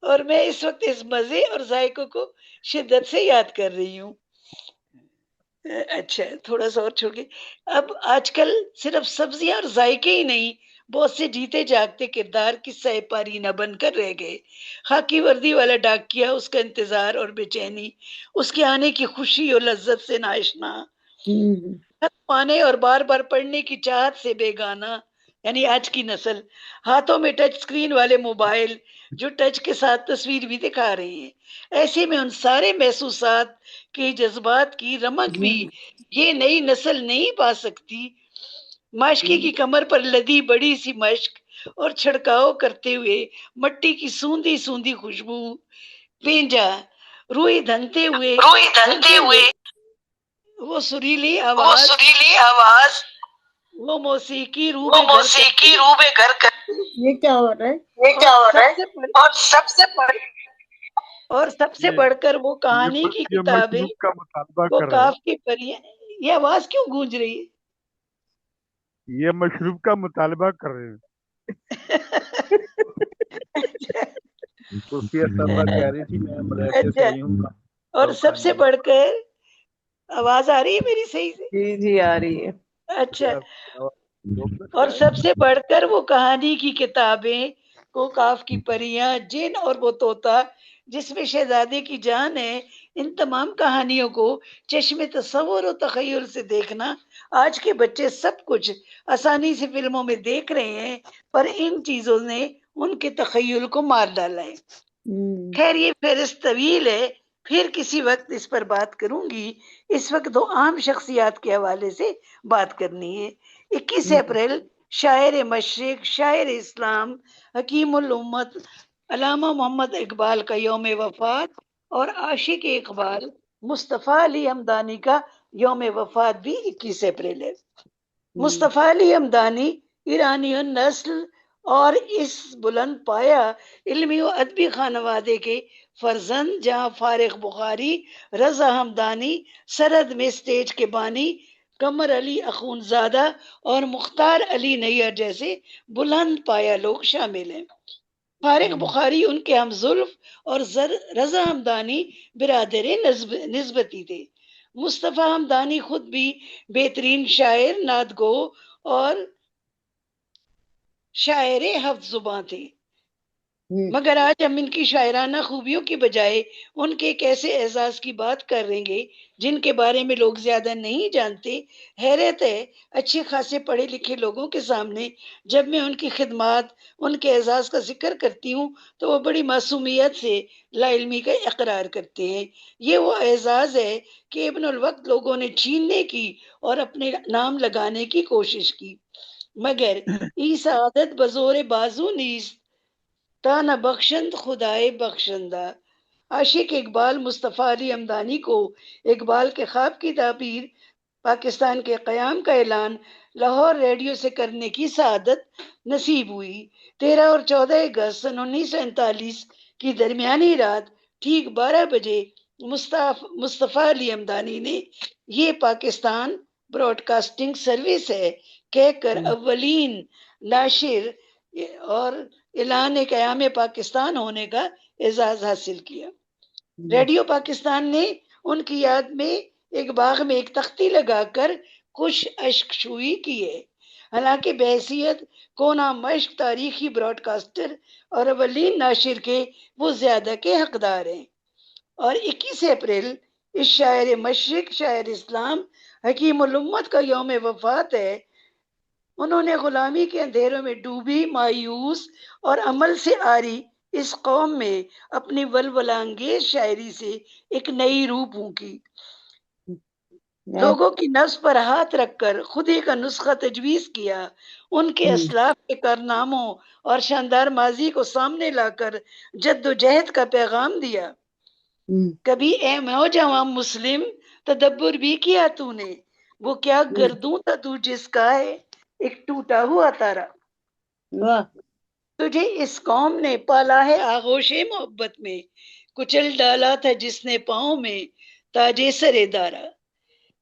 اور میں اس وقت اس مزے اور ذائقوں کو شدت سے یاد کر رہی ہوں. اچھا تھوڑا سا اور چھوڑ کے، اب آج کل صرف سبزیاں اور ذائقے ہی نہیں، بہت سے جیتے جاگتے کردار قصہ پاری نہ بن کر رہ گئے. خاکی وردی والا ڈاکیا، اس کا انتظار اور بے چینی، اس کے آنے کی خوشی اور لذت سے ناشنا، خط پانے اور بار بار پڑھنے کی چاہت سے بیگانہ، یعنی آج کی نسل. ہاتھوں میں ٹچ سکرین والے موبائل جو ٹچ کے ساتھ تصویر بھی دکھا رہے ہیں. ایسے میں ان سارے محسوسات کی، جذبات کی رمق بھی یہ نئی نسل نہیں پا سکتی. ماشکی کی کمر پر لدی بڑی سی مشک اور چھڑکاؤ کرتے ہوئے مٹی کی سوندھی سوندھی خوشبو، پینجا روئی دھنتے ہوئے وہ سریلی آواز، وہ موسیقی روح گھر کر. یہ کیا ہو رہا ہے؟ اور سب سے بڑھ کر وہ کہانی کی کتابیں، کا مطالبہ وہ کر رہے کاف کی پریاں. یہ آواز کیوں گونج رہی ہے؟ یہ مشروب کا مطالبہ کر رہے ہیں. اور سب سے بڑھ کر آواز آ رہی ہے میری صحیح سے؟ جی آ رہی ہے. اچھا. اور سب سے بڑھ کر وہ کہانی کی کتابیں، کو کاف کی پریاں، جن اور وہ طوطا جس میں شہزادے کی جان ہے. ان تمام کہانیوں کو چشم تصور و تخیل سے دیکھنا. آج کے بچے سب کچھ آسانی سے فلموں میں دیکھ رہے ہیں، پر ان چیزوں نے ان کے تخیل کو مار ڈالا ہے. خیر یہ فہرست طویل ہے، پھر کسی وقت اس پر بات کروں گی. اس وقت 2 عام شخصیات کے حوالے سے بات کرنی ہے. 21 اپریل شاعر مشرق، شاعر اسلام، حکیم الامت علامہ محمد اقبال کا یوم وفات، اور عاشق اقبال مصطفیٰ علی حمدانی کا یوم وفات بھی 21 اپریل ہے. مصطفیٰ علی حمدانی ایرانی نسل اور اس بلند پایا علمی و ادبی خانوادے کے فرزند، جہاں فارغ بخاری، رضا حمدانی، سرحد میں سٹیج کے بانی، قمر علی اخونزادہ اور مختار علی نیّر جیسے بلند پایا لوگ شامل ہیں. فارغ بخاری ان کے ہم زلف اور رضا حمدانی برادر نسبتی تھے. مصطفیٰ حمدانی خود بھی بہترین شاعر، نعت گو اور شاعر ہفت زباں تھے. مگر آج ہم ان کی شاعرانہ خوبیوں کی بجائے ان کے ایک ایسے اعزاز کی بات کر رہیں گے جن کے بارے میں لوگ زیادہ نہیں جانتے۔ حیرت ہے، اچھے خاصے پڑھے لکھے لوگوں کے سامنے جب میں ان کی خدمات، ان کے اعزاز کا ذکر کرتی ہوں تو وہ بڑی معصومیت سے لا علمی کا اقرار کرتے ہیں۔ یہ وہ اعزاز ہے کہ ابن الوقت لوگوں نے چھیننے کی اور اپنے نام لگانے کی کوشش کی، مگر ای سعادت بزور بازو نیز تا نہ بخشند خدائے بخشندہ۔ عاشق اقبال مصطفیٰ علی ہمدانی کو اقبال کے خواب کی تعبیر، پاکستان کے قیام کا اعلان لاہور ریڈیو سے کرنے کی سعادت نصیب ہوئی۔ 13 اور 14 اگست سن 1939 کی درمیانی رات ٹھیک 12 بجے مصطفیٰ علی ہمدانی نے یہ پاکستان براڈ کاسٹنگ سروس ہے کہہ کر اولین ناشر اور اعلان قیام پاکستان ہونے کا اعزاز حاصل کیا۔ ریڈیو پاکستان نے ان کی یاد میں ایک باغ میں ایک تختی لگا کر خوش اشک شوئی کی ہے۔ حالانکہ بحیثیت کونا مشق تاریخی براڈ کاسٹر اور اولین ناشر کے وہ زیادہ کے حقدار ہیں۔ اور 21 اپریل اس شاعر مشرق، شاعر اسلام، حکیم الامت کا یوم وفات ہے۔ انہوں نے غلامی کے اندھیروں میں ڈوبی، مایوس اور عمل سے آری اس قوم میں اپنی ولولہ انگیز شاعری سے ایک نئی روح پھونکی۔ لوگوں کی نفس پر ہاتھ رکھ کر خودی کا نسخہ تجویز کیا، ان کے اسلاف کے کارناموں اور شاندار ماضی کو سامنے لا کر جد و جہد کا پیغام دیا۔ کبھی اے نوجواں مسلم تدبر بھی کیا تو نے، وہ کیا گردوں تھا تو جس کا ہے ایک ٹوٹا ہوا تارا۔ تجھے اس قوم نے پالا ہے آغوش محبت میں، کچل ڈالا تھا جس نے پاؤں میں تاجے سرے دارا۔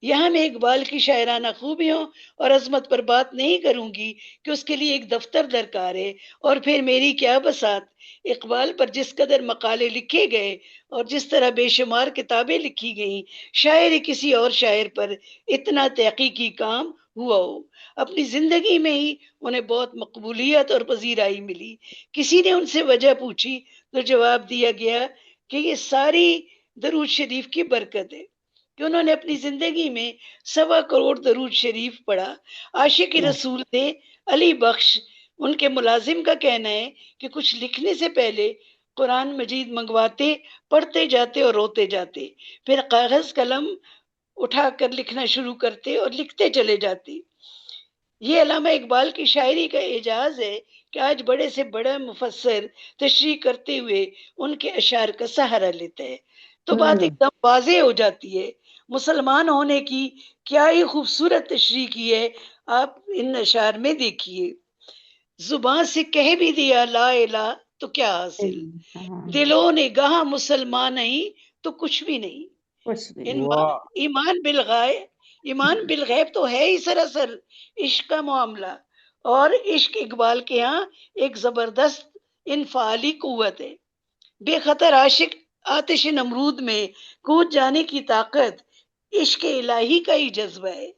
یہاں میں اقبال کی شاعرانہ خوبیوں اور عظمت پر بات نہیں کروں گی کہ اس کے لیے ایک دفتر درکار ہے، اور پھر میری کیا بساط۔ اقبال پر جس قدر مقالے لکھے گئے اور جس طرح بے شمار کتابیں لکھی گئیں، شاعر کسی اور شاعر پر اتنا تحقیقی کام ہوا ہو۔ اپنی زندگی میں ہی انہیں بہت مقبولیت اور پذیرائی ملی۔ کسی نے ان سے وجہ پوچھی تو جواب دیا گیا کہ یہ ساری درود شریف کی برکت ہے کہ انہوں نے اپنی زندگی میں 1.25 کروڑ درود شریف پڑھا۔ عاشق رسول تھے علی بخش، ان کے ملازم کا کہنا ہے کہ کچھ لکھنے سے پہلے قرآن مجید منگواتے، پڑھتے جاتے اور روتے جاتے، پھر کاغذ قلم اٹھا کر لکھنا شروع کرتے اور لکھتے چلے جاتے۔ یہ علامہ اقبال کی شاعری کا اعجاز ہے کہ آج بڑے سے بڑا مفسر تشریح کرتے ہوئے ان کے اشعار کا سہارا لیتا ہے تو بات ایک دم واضح ہو جاتی ہے۔ مسلمان ہونے کی کیا ہی خوبصورت تشریح کی ہے، آپ ان اشعار میں دیکھیے۔ زبان سے کہہ بھی دیا لا الہ تو کیا حاصل، دلوں نے کہا مسلمان نہیں تو کچھ بھی نہیں۔ ایمان بالغیب تو ہے ہی سراسر عشق کا معاملہ، اور عشق اقبال کے ہاں ایک زبردست انفعالی قوت ہے۔ بے خطر عاشق آتش نمرود میں کود جانے کی طاقت عشق الہی کا ہی جذبہ ہے۔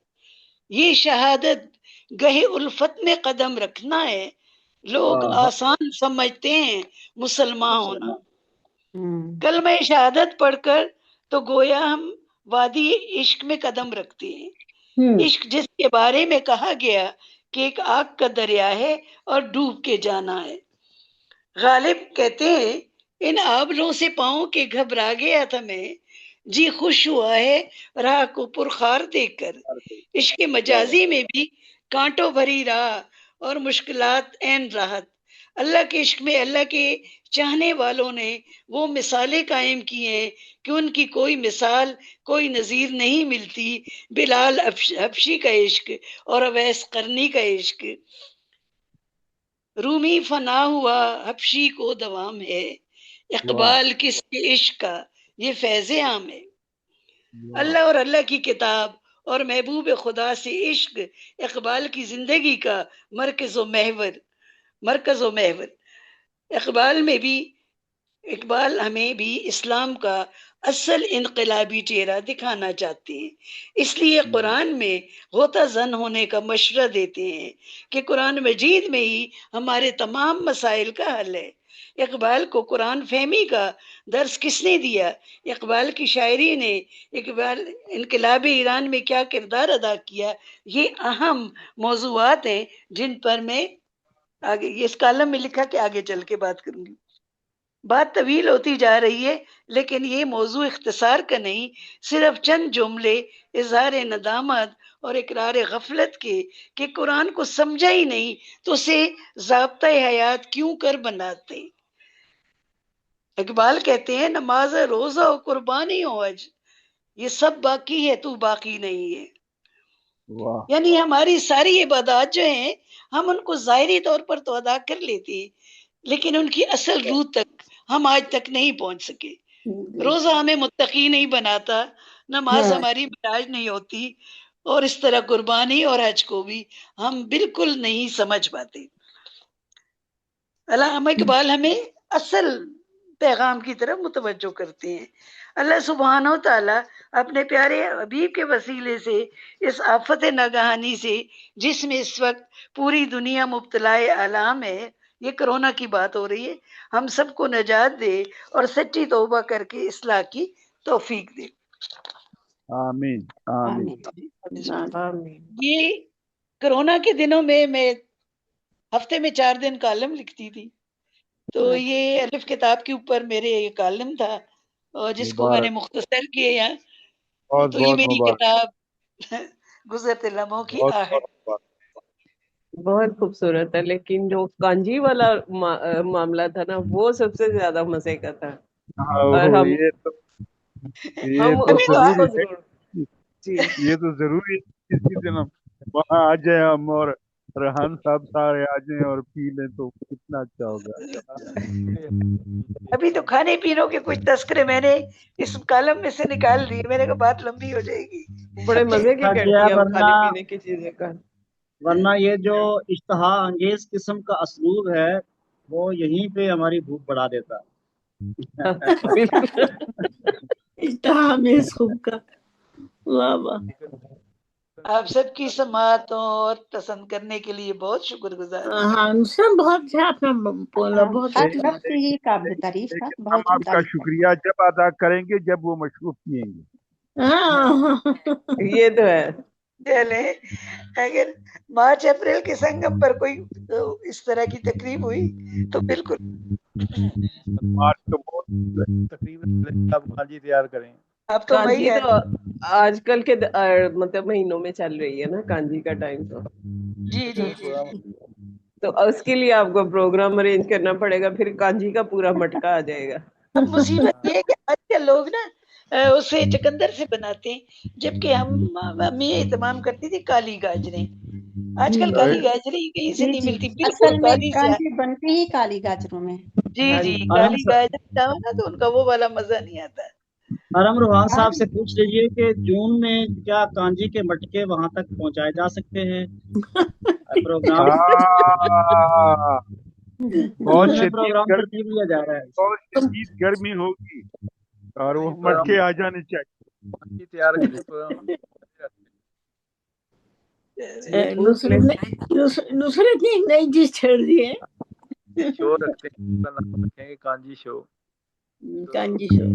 یہ شہادت گہے الفت میں قدم رکھنا ہے، لوگ آسان سمجھتے ہیں مسلمان ہونا۔ کلمہ شہادت پڑھ کر تو گویا ہم وادی عشق میں قدم رکھتے ہیں۔ عشق جس کے بارے میں کہا گیا کہ ایک آگ کا دریا ہے اور ڈوب کے جانا ہے۔ غالب کہتے ہیں ان آبلوں سے پاؤں کے گھبرا گیا تھا میں، جی خوش ہوا ہے راہ کو پرخار دیکھ کر۔ عشق مجازی میں بھی کانٹوں بھری راہ اور مشکلات عین راحت۔ اللہ کے عشق میں اللہ کے چاہنے والوں نے وہ مثالیں قائم کی ہیں کہ ان کی کوئی مثال، کوئی نظیر نہیں ملتی۔ بلال حبشی کا عشق اور اویس قرنی کا عشق، رومی فنا ہوا حبشی کو دوام ہے، اقبال کس کے عشق کا یہ فیض عام ہے۔ اللہ اور اللہ کی کتاب اور محبوب خدا سے عشق اقبال کی زندگی کا مرکز و محور۔ اقبال ہمیں بھی اسلام کا اصل انقلابی چہرہ دکھانا چاہتے ہیں، اس لیے قرآن میں غوطہ زن ہونے کا مشورہ دیتے ہیں کہ قرآن مجید میں ہی ہمارے تمام مسائل کا حل ہے۔ اقبال کو قرآن فہمی کا درس کس نے دیا؟ اقبال کی شاعری نے اقبال انقلاب ایران میں کیا کردار ادا کیا؟ یہ اہم موضوعات ہیں جن پر میں آگے اس کالم میں لکھا کہ آگے چل کے بات کروں گی. بات طویل ہوتی جا رہی ہے لیکن یہ موضوع اختصار کا نہیں، صرف چند جملے اظہار ندامت اور اقرار غفلت کے کہ قرآن کو سمجھا ہی نہیں تو اسے ضابطۂ حیات کیوں کر بناتے. اقبال کہتے ہیں نماز روزہ و قربانی ہو حج، یہ سب باقی ہے تو باقی نہیں ہے. واہ یعنی ہماری ساری عبادات جو ہیں ہم ان کو ظاہری طور پر تو ادا کر لیتے ہیں لیکن ان کی اصل روح تک ہم آج تک نہیں پہنچ سکے. روزہ ہمیں متقی نہیں بناتا، نماز ہماری معراج نہیں ہوتی، اور اس طرح قربانی اور حج کو بھی ہم بالکل نہیں سمجھ پاتے. علامہ اقبال ہمیں اصل پیغام کی طرف متوجہ کرتے ہیں. اللہ سبحانہ و تعالیٰ اپنے پیارے حبیب کے وسیلے سے اس آفت ناگہانی سے جس میں اس وقت پوری دنیا مبتلا عالم ہے، یہ کرونا کی بات ہو رہی ہے، ہم سب کو نجات دے اور سچی توبہ کر کے اصلاح کی توفیق دے. آمین آمین. آمین. یہ کرونا کے دنوں میں ہفتے میں 4 دن کالم لکھتی تھی، تو یہ الف کتاب کے اوپر میرے یہ کالم تھا اور جس کو میں نے مختصر کیا یہاں. بہت تو یہ بہت میری مبارک. کتاب گزرتے لمحوں کی بہت آہٹ. بہت خوبصورت ہے، لیکن جو کانجی والا معاملہ تھا نا وہ سب سے زیادہ مزے کا تھا. اور ہم یہ تو ہم اس کو ضروری ہے، ضرور جی یہ تو ضروری ہے کسی دن ہم وہاں آ جائیں ہم اور رحان صاحب سارے آ جائیں اور پی لیں تو کتنا اچھا ہوگا. ابھی تو کھانے پینوں کے کچھ تذکرے میں نے اس کالم میں سے نکال دیے، میں نے کہا بات لمبی ہو جائے گی. بڑے مزے کی کر گیا دیا کھانے پینے کی چیزیں کا. ورنہ یہ جو اشتہا انگیز قسم کا اسلوب ہے وہ یہیں پہ ہماری بھوک بڑھا دیتا. اشتہا میں خوب کا. واہ واہ. آپ سب کی سماعتوں اور پسند کرنے کے لیے بہت شکر گزار. ہاں سب بہت آپ نے بولا، بہت ہر اچھا. لفظ ہی قابل تعریف تھا، ہم بہت آپ کا شکریہ جب ادا کریں گے جب وہ مشروب پئیں گے. یہ تو ہے. چلے اگر مارچ اپریل کے سنگم پر کوئی اس طرح کی تقریب ہوئی تو بالکل مارچ تو بہت تقریباً آپ کھانجی تیار کریں. آپ تو کانجی مئی ہے. تو آج کل کے مطلب مہینوں میں چل رہی ہے نا کانجی کا ٹائم. تو جی جی جی تو اس کے لیے آپ کو پروگرام ارینج کرنا پڑے گا، پھر کانجی کا پورا مٹکا آ جائے گا. اب مصیبت یہ ہے کہ آج کل لوگ نا اسے چکندر سے بناتے ہیں، جبکہ امی اہتمام کرتی تھی کالی گاجریں. آج کل کالی گاجریں کہیں سے جی نہیں جی ملتی، اصل بالکل میں کالی سے. کانجی بنتی ہی کالی گاجروں میں. جی جی ارم کالی گاجر کھاؤ نا تو ان کا وہ والا مزہ نہیں آتا. روحان صاحب سے پوچھ لیجئے کہ جون میں کیا کانجی کے مٹکے وہاں تک پہنچائے جا سکتے ہیں؟ پروگرام بہت میں شدید پروگرام گرمی، ترتیب لیا جا رہا ہے. بہت شدید گرمی ہوگی اور وہ مٹکے آ جانے چاہیے. تیار کریں. نصرت نے ایک نئی چیز چھیڑ دی ہے. شو رکھتے ہیں کانجی شو. کانجی شو.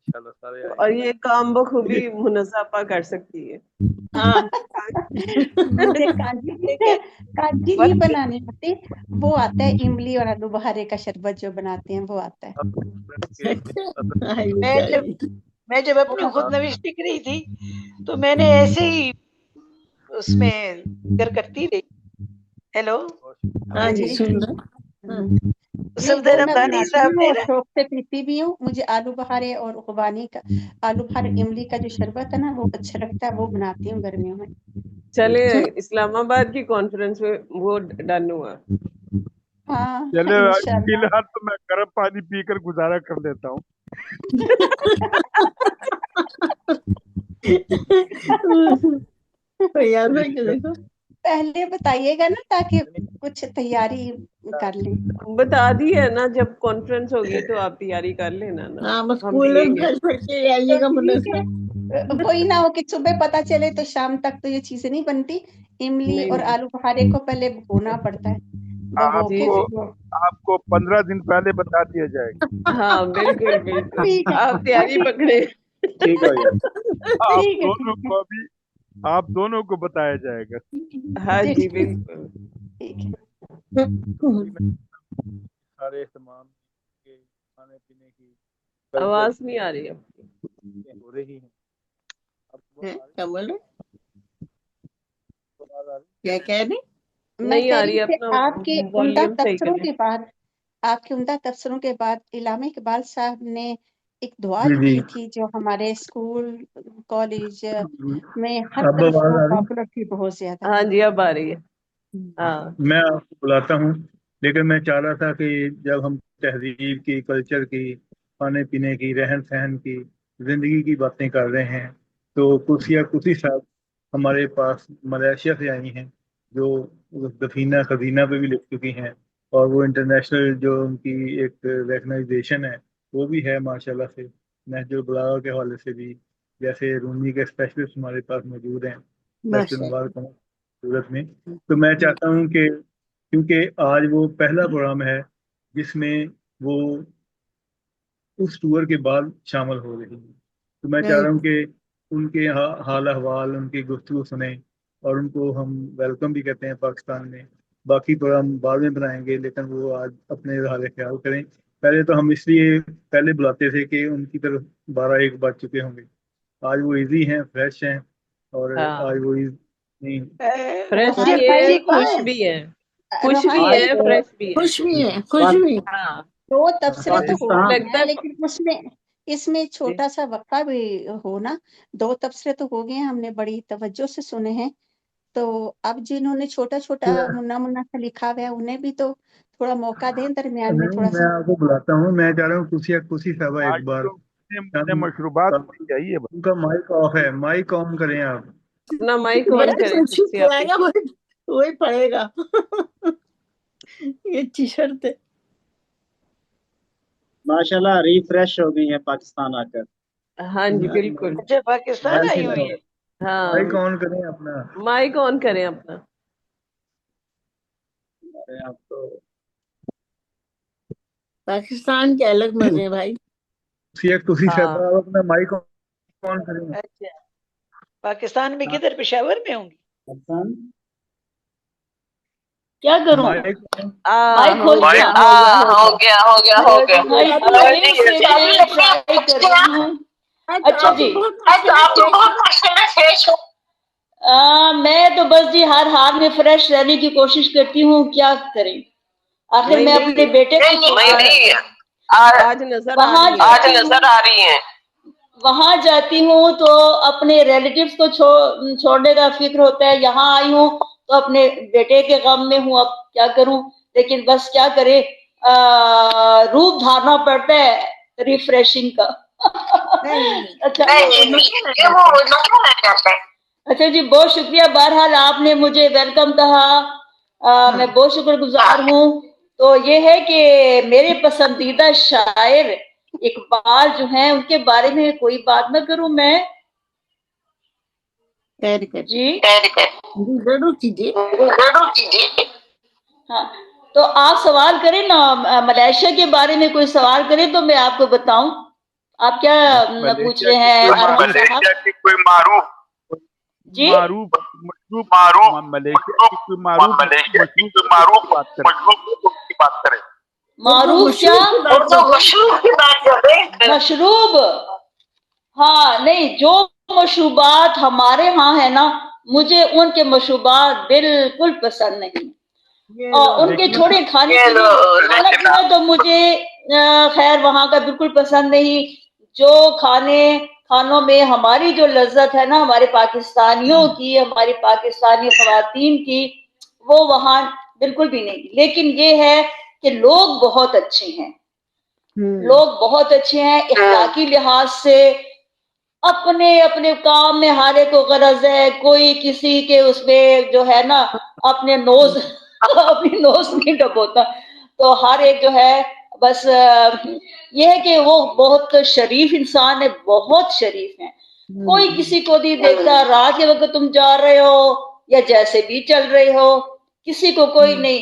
انشاءاللہ سارے آئیں اور گے. یہ کام بخوبی منصفہ کر سکتی ہے. مجھے کانجی نہیں بنانی آتی، وہ آتا ہے املی اور آلو بخارے کا شربت جو بناتے ہیں وہ آتا ہے. میں جب اپنی خود نوشتی کری تھی تو میں نے ایسے ہی اس میں ذکر کرتی رہی. ہیلو ہاں جی سن صفدر رمضانی صاحب نے اور شوق سے پیتی بھی ہوں. مجھے آلو بخارے اور آلو بخارے املی کا جو شربت ہے نا وہ اچھا لگتا ہے، وہ بناتی ہوں گرمیوں میں. چلے اسلام آباد کی کانفرنس میں وہ ڈن ہوا. ہاں چلے فی انشاءاللہ. الحال تو میں گرم پانی پی کر گزارا کر لیتا ہوں. پہلے بتائیے گا نا تاکہ کچھ تیاری کر لیں. بتا دی ہے نا، جب کانفرنس ہوگی تو آپ تیاری کر لینا نا. ہاں بس ہم پیئیں گے. وہی نہ ہو کہ صبح پتہ چلے تو شام تک تو یہ چیزیں نہیں بنتی. املی نہیں اور نہیں آلو بخارے کو پہلے بھگونا پڑتا ہے. آپ کو 15 دن پہلے بتا دیا جائے گا. ہاں بالکل بالکل ٹھیک ہے آپ تیاری پکڑے. ٹھیک ہو گیا. آپ دونوں کو بتایا جائے گا. ہاں جی جی بالکل. ٹھیک ہے. سارے اہتمام کے کھانے پینے کی آواز نہیں آ رہی اب. ہو رہی ہیں. کیا بول رہے کیا کہہ رہے؟ میں نہیں کہہ آ رہی رہی ہے. تھی اپنا آپ کے عمدہ والیوم صحیح تبصروں کریں. کے بعد آپ کے عمدہ تبصروں کے بعد علامہ اقبال صاحب نے ایک دعا جی جی لکھی تھی جو ہمارے اسکول کالج میں ہر اب طرف آواز وہ آ رہی؟ پاپولر تھی بہت زیادہ. ہاں جی اب آ رہی ہے. ہاں میں آپ کو بلاتا ہوں، لیکن میں چاہ رہا تھا کہ جب ہم تہذیب کی، کلچر کی، کھانے پینے کی، رہن سہن کی، زندگی کی باتیں کر رہے ہیں تو کسی صاحب ہمارے پاس ملیشیا سے آئی ہیں جو دفینہ خزینہ پہ بھی لکھ چکی ہیں، اور وہ انٹرنیشنل جو ان کی ایک ریکگنائزیشن ہے وہ بھی ہے ماشاءاللہ سے، نہج البلاغہ کے حوالے سے بھی. جیسے رومی کے اسپیشلسٹ ہمارے پاس موجود ہیں ڈاکٹر نواز قمر صورت میں. تو میں چاہتا ہوں کہ کیونکہ آج وہ پہلا پروگرام ہے جس میں وہ اس ٹور کے بعد شامل ہو رہی ہیں، تو میں چاہ رہا ہوں کہ ان کے حال احوال، ان کی گفتگو سنیں، اور ان کو ہم ویلکم بھی کرتے ہیں پاکستان میں. باقی پروگرام بعد میں بنائیں گے، لیکن وہ آج اپنے حال خیال کریں. پہلے تو ہم اس لیے پہلے بلاتے تھے کہ ان کی طرف 12-1 بج چکے ہوں گے. آج وہ ایزی ہیں، فریش ہیں، اور آج وہ نہیں فریش روحان بھی بھائی ہے، کو خوش بھی ہے. خوش روحان بھی بھائی ہے، کو فریش بھی ہے. خوش بھی ہے، خوش بھی. ہاں 2 تبصرے تو ہو پاکستان گئے لگتا ہیں، ہے. لیکن اس میں چھوٹا سا وقفہ بھی ہونا. 2 تبصرے تو ہو گئے ہیں، ہم نے بڑی توجہ سے سنے ہیں. تو اب جنہوں نے چھوٹا چھوٹا منا منا سا لکھا ہوا ہے انہیں بھی تو تھوڑا موقع دیں درمیان میں تھوڑا میں سا. آپ کو بلاتا ہوں. میں چاہ رہا ہوں کسی صاحبہ ایک آج بار تو مجھے مشروبات ہونی چاہیے. ان کا مائک آف ہے، مائک آن کریں آپ. اپنا مائک بڑا آن کریں خوشی سے آپ. آئے گا وہی پڑھے گا. یہ اچھی شرط ہے. ماشاءاللہ ریفریش ہو گئی ہیں پاکستان آ کر. ہاں جی بالکل. اچھا پاکستان آئی ہوئی ہے. ہاں مائک آن کریں اپنا. مائک آن کریں اپنا. آپ تو پاکستان کے الگ مزے ہیں بھائی. کسی صاحبہ آپ اپنا مائک آن کریں. اچھا پاکستان میں کدھر؟ پشاور میں ہوں گی؟ پاکستان کیا کروں؟ مائک مائک ہو کھول گیا ہو گیا. گیا. اچھا جی میں تو بس جی ہر حال میں فریش رہنے کی کوشش کرتی ہوں. کیا کریں، آخر میں اپنے بیٹے آج نظر آ رہی ہیں. وہاں جاتی ہوں تو اپنے ریلیٹیوز کو چھوڑنے کا فکر ہوتا ہے. یہاں آئی ہوں تو اپنے بیٹے کے غم میں ہوں. اب کیا کروں، لیکن بس کیا کرے، روپ دھارنا پڑتا ہے ریفریشنگ کا. اچھا جی بہت شکریہ. بہرحال آپ نے مجھے ویلکم کہا، میں بہت شکر گزار ہوں. تو یہ ہے کہ میرے پسندیدہ شاعر اقبال جو ہیں ان کے بارے میں کوئی بات نہ کروں میں. جی ضرور کیجیے. ہاں تو آپ سوال کریں نا، ملیشیا کے بارے میں کوئی سوال کریں تو میں آپ کو بتاؤں. آپ کیا پوچھ رہے ہیں ملیشیا کی کوئی معروف جی ملیشیا کی کوئی معروف کی بات کریں. معروف کیا مشروب؟ ہاں نہیں، جو مشروبات ہمارے ہاں ہے نا مجھے ان کے مشروبات بالکل پسند نہیں. اور ان کے چھوڑے کھانے پینا تو مجھے خیر وہاں کا بالکل پسند نہیں. جو کھانوں میں ہماری جو لذت ہے نا ہمارے پاکستانیوں کی، ہماری پاکستانی خواتین کی، وہ وہاں بالکل بھی نہیں. لیکن یہ ہے کہ لوگ بہت اچھے ہیں، لوگ بہت اچھے ہیں اخلاقی لحاظ سے. اپنے اپنے کام میں ہر ایک کو غرض ہے. کوئی کسی کے اس میں جو ہے نا اپنی نوز نہیں ڈبوتا. تو ہر ایک جو ہے بس یہ ہے کہ وہ بہت شریف انسان ہے، بہت شریف ہیں. کوئی کسی کو نہیں دیکھتا. رات کے وقت تم جا رہے ہو یا جیسے بھی چل رہے ہو، کسی کو کوئی نہیں.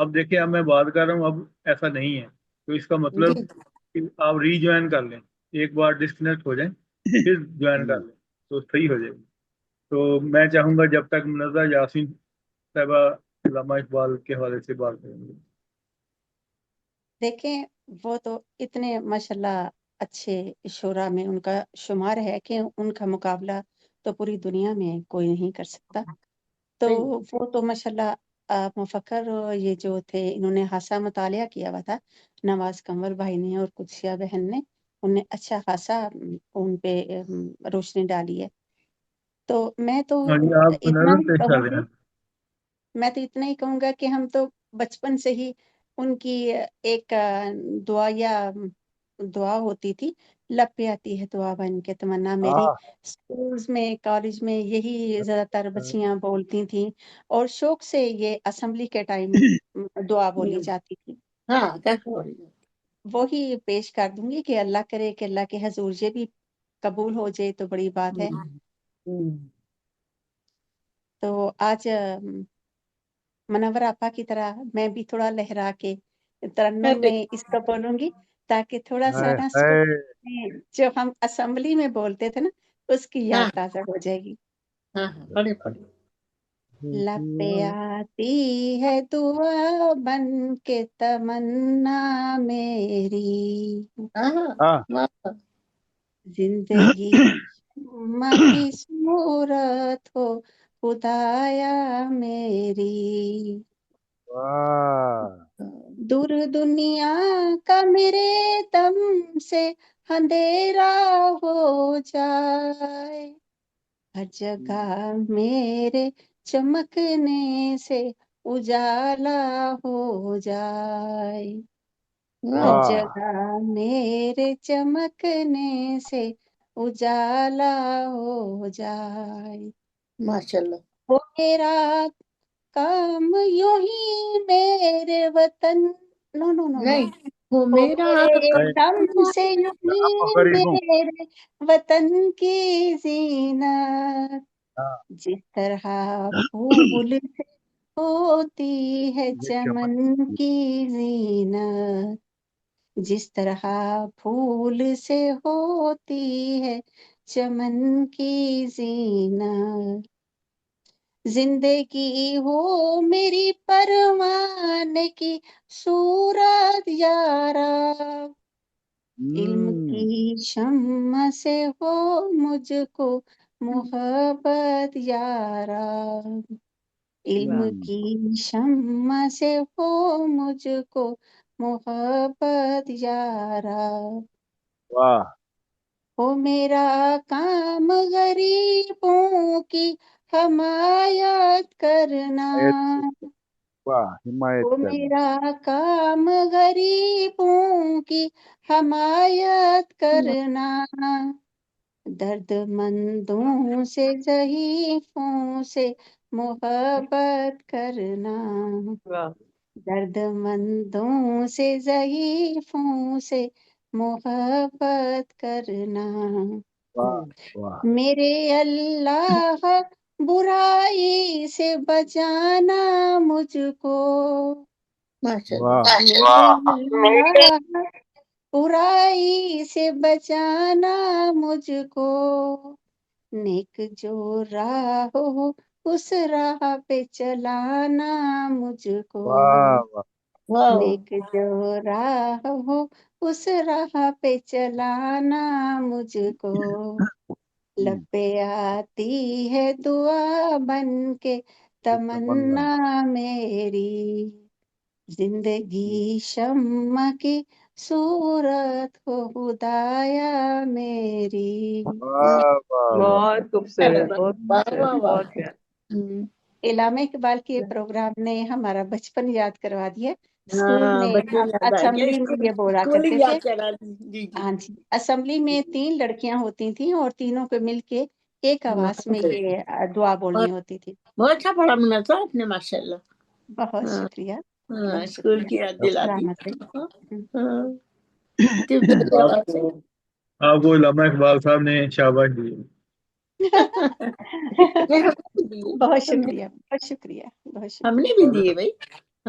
اب دیکھیں اب میں بات کر رہا ہوں، اب ایسا نہیں ہے، تو اس کا مطلب جی کہ آپ ری جوائن کر لیں، ایک بار ڈسکنیکٹ ہو جائیں پھر جوائن کر لیں تو صحیح ہو جائے گی۔ تو میں چاہوں گا جب تک منزہ یاسین صاحبہ علامہ اقبال کے حوالے سے بات کریں گے۔ دیکھیں وہ تو اتنے ماشاءاللہ اچھے شعراء میں ان کا شمار ہے کہ ان کا مقابلہ تو پوری دنیا میں کوئی نہیں کر سکتا۔ تو صحیح وہ تو ماشاءاللہ مفکر یہ جو تھے انہوں نے خاصا مطالعہ کیا ہوا تھا، نواز قمر بھائی نے اور قدسیہ بہن نے، انہوں نے اچھا خاصا ان پہ روشنی ڈالی ہے۔ تو میں تو ہاں جی، آپ اتنا نظر ہی پیش کر کہوں رہے گی ہیں۔ میں تو اتنا ہی کہوں گا کہ ہم تو بچپن سے ہی ان کی ایک دعا یا دعا ہوتی تھی، لب پہ آتی ہے دعا بن کے تمنا میری، اسکولز میں کالج میں یہی زیادہ تر بچیاں بولتی تھیں، اور شوق سے یہ اسمبلی کے ٹائم دعا بولی جاتی تھی۔ ہاں کیسے وہی پیش کر دوں گی کہ اللہ کرے کہ اللہ کے حضور یہ بھی قبول ہو جائے تو بڑی بات ہے۔ تو آج منور آپا کی طرح میں بھی تھوڑا لہرا کے ترنم میں اس کا بولوں گی، تاکہ تھوڑا سا نا جو ہم اسمبلی میں بولتے تھے نا اس کی ہاں یاد تازہ ہو جائے گی۔ ہاں پڑھے پڑھے لب پہ آتی ہے دعا بن کے تمنا میری، ہاں زندگی ماں کی صورت ہو خدایا میری، دور دنیا کا میرے دم سے اندھیرا ہو جائے، ہر جگہ میرے چمکنے سے اجالا ہو جائے، ہر جگہ میرے چمکنے سے اجالا ہو جائے، ماشاء اللہ وہ میرا کام یوں ہی میرے وطن نو نو نو نو نہیں وہ وہ میرا میرے دم سے یوں ہی میرے وطن کی زینت، جس طرح پھول سے ہوتی ہے چمن کی زینت، جس طرح پھول سے ہوتی ہے چمن کی زینت، زندگی ہو میری پروان کی صورت یارا، علم کی شمع سے ہو مجھ کو محبت یارا، علم کی شمع سے ہو مجھ کو محبت یارا، ہو میرا کام غریبوں کی حمایت کرنا، وہ میرا کام غریبوں کی حمایت کرنا، درد مندوں سے ضعیفوں سے محبت کرنا، واہ درد مندوں سے ضعیفوں سے محبت کرنا، میرے اللہ برائی سے بچانا مجھ کو، ماشاء اللہ میرے اللہ برائی سے بچانا مجھ کو، نیک جو راہ ہو اس راہ پہ چلانا مجھ کو، نیک جو راہ ہو اس راہ پہ چلانا مجھ کو، لب پہ آتی ہے دعا بن کے تمنا میری، زندگی شمع کی صورت ہو خدایا میری۔ بہت خوبصورت، بہت واہ خوبصورت، واہ واہ بہت پیارا۔ علامہ اقبال کے پروگرام نے ہمارا بچپن یاد کروا دیا، اسکول ہاں میں بچے ہم یاد آ گیا اسمبلی میں یہ بولا اسکول ہی کرتے تھے، یاد کرا دی جی جی ہاں جی، اسمبلی میں 3 لڑکیاں ہوتی تھیں اور تینوں کو مل کے ایک آواز میں یہ دعا بولنی ہوتی تھی۔ بہت اچھا پڑھا منازع آپ نے ماشاء اللہ، بہت ہاں شکریہ، ہاں بہت اسکول شکریہ، کی یاد دلا دی سلامت رہی۔ ہاں اتنی پیاری آواز ہے آپ کو علامہ اقبال صاحب نے شاباش دی۔ نہیں، ہم نے بھی دیے، بہت شکریہ، بہت شکریہ، بہت ہم شکریہ۔ نے بھی دیے بھائی،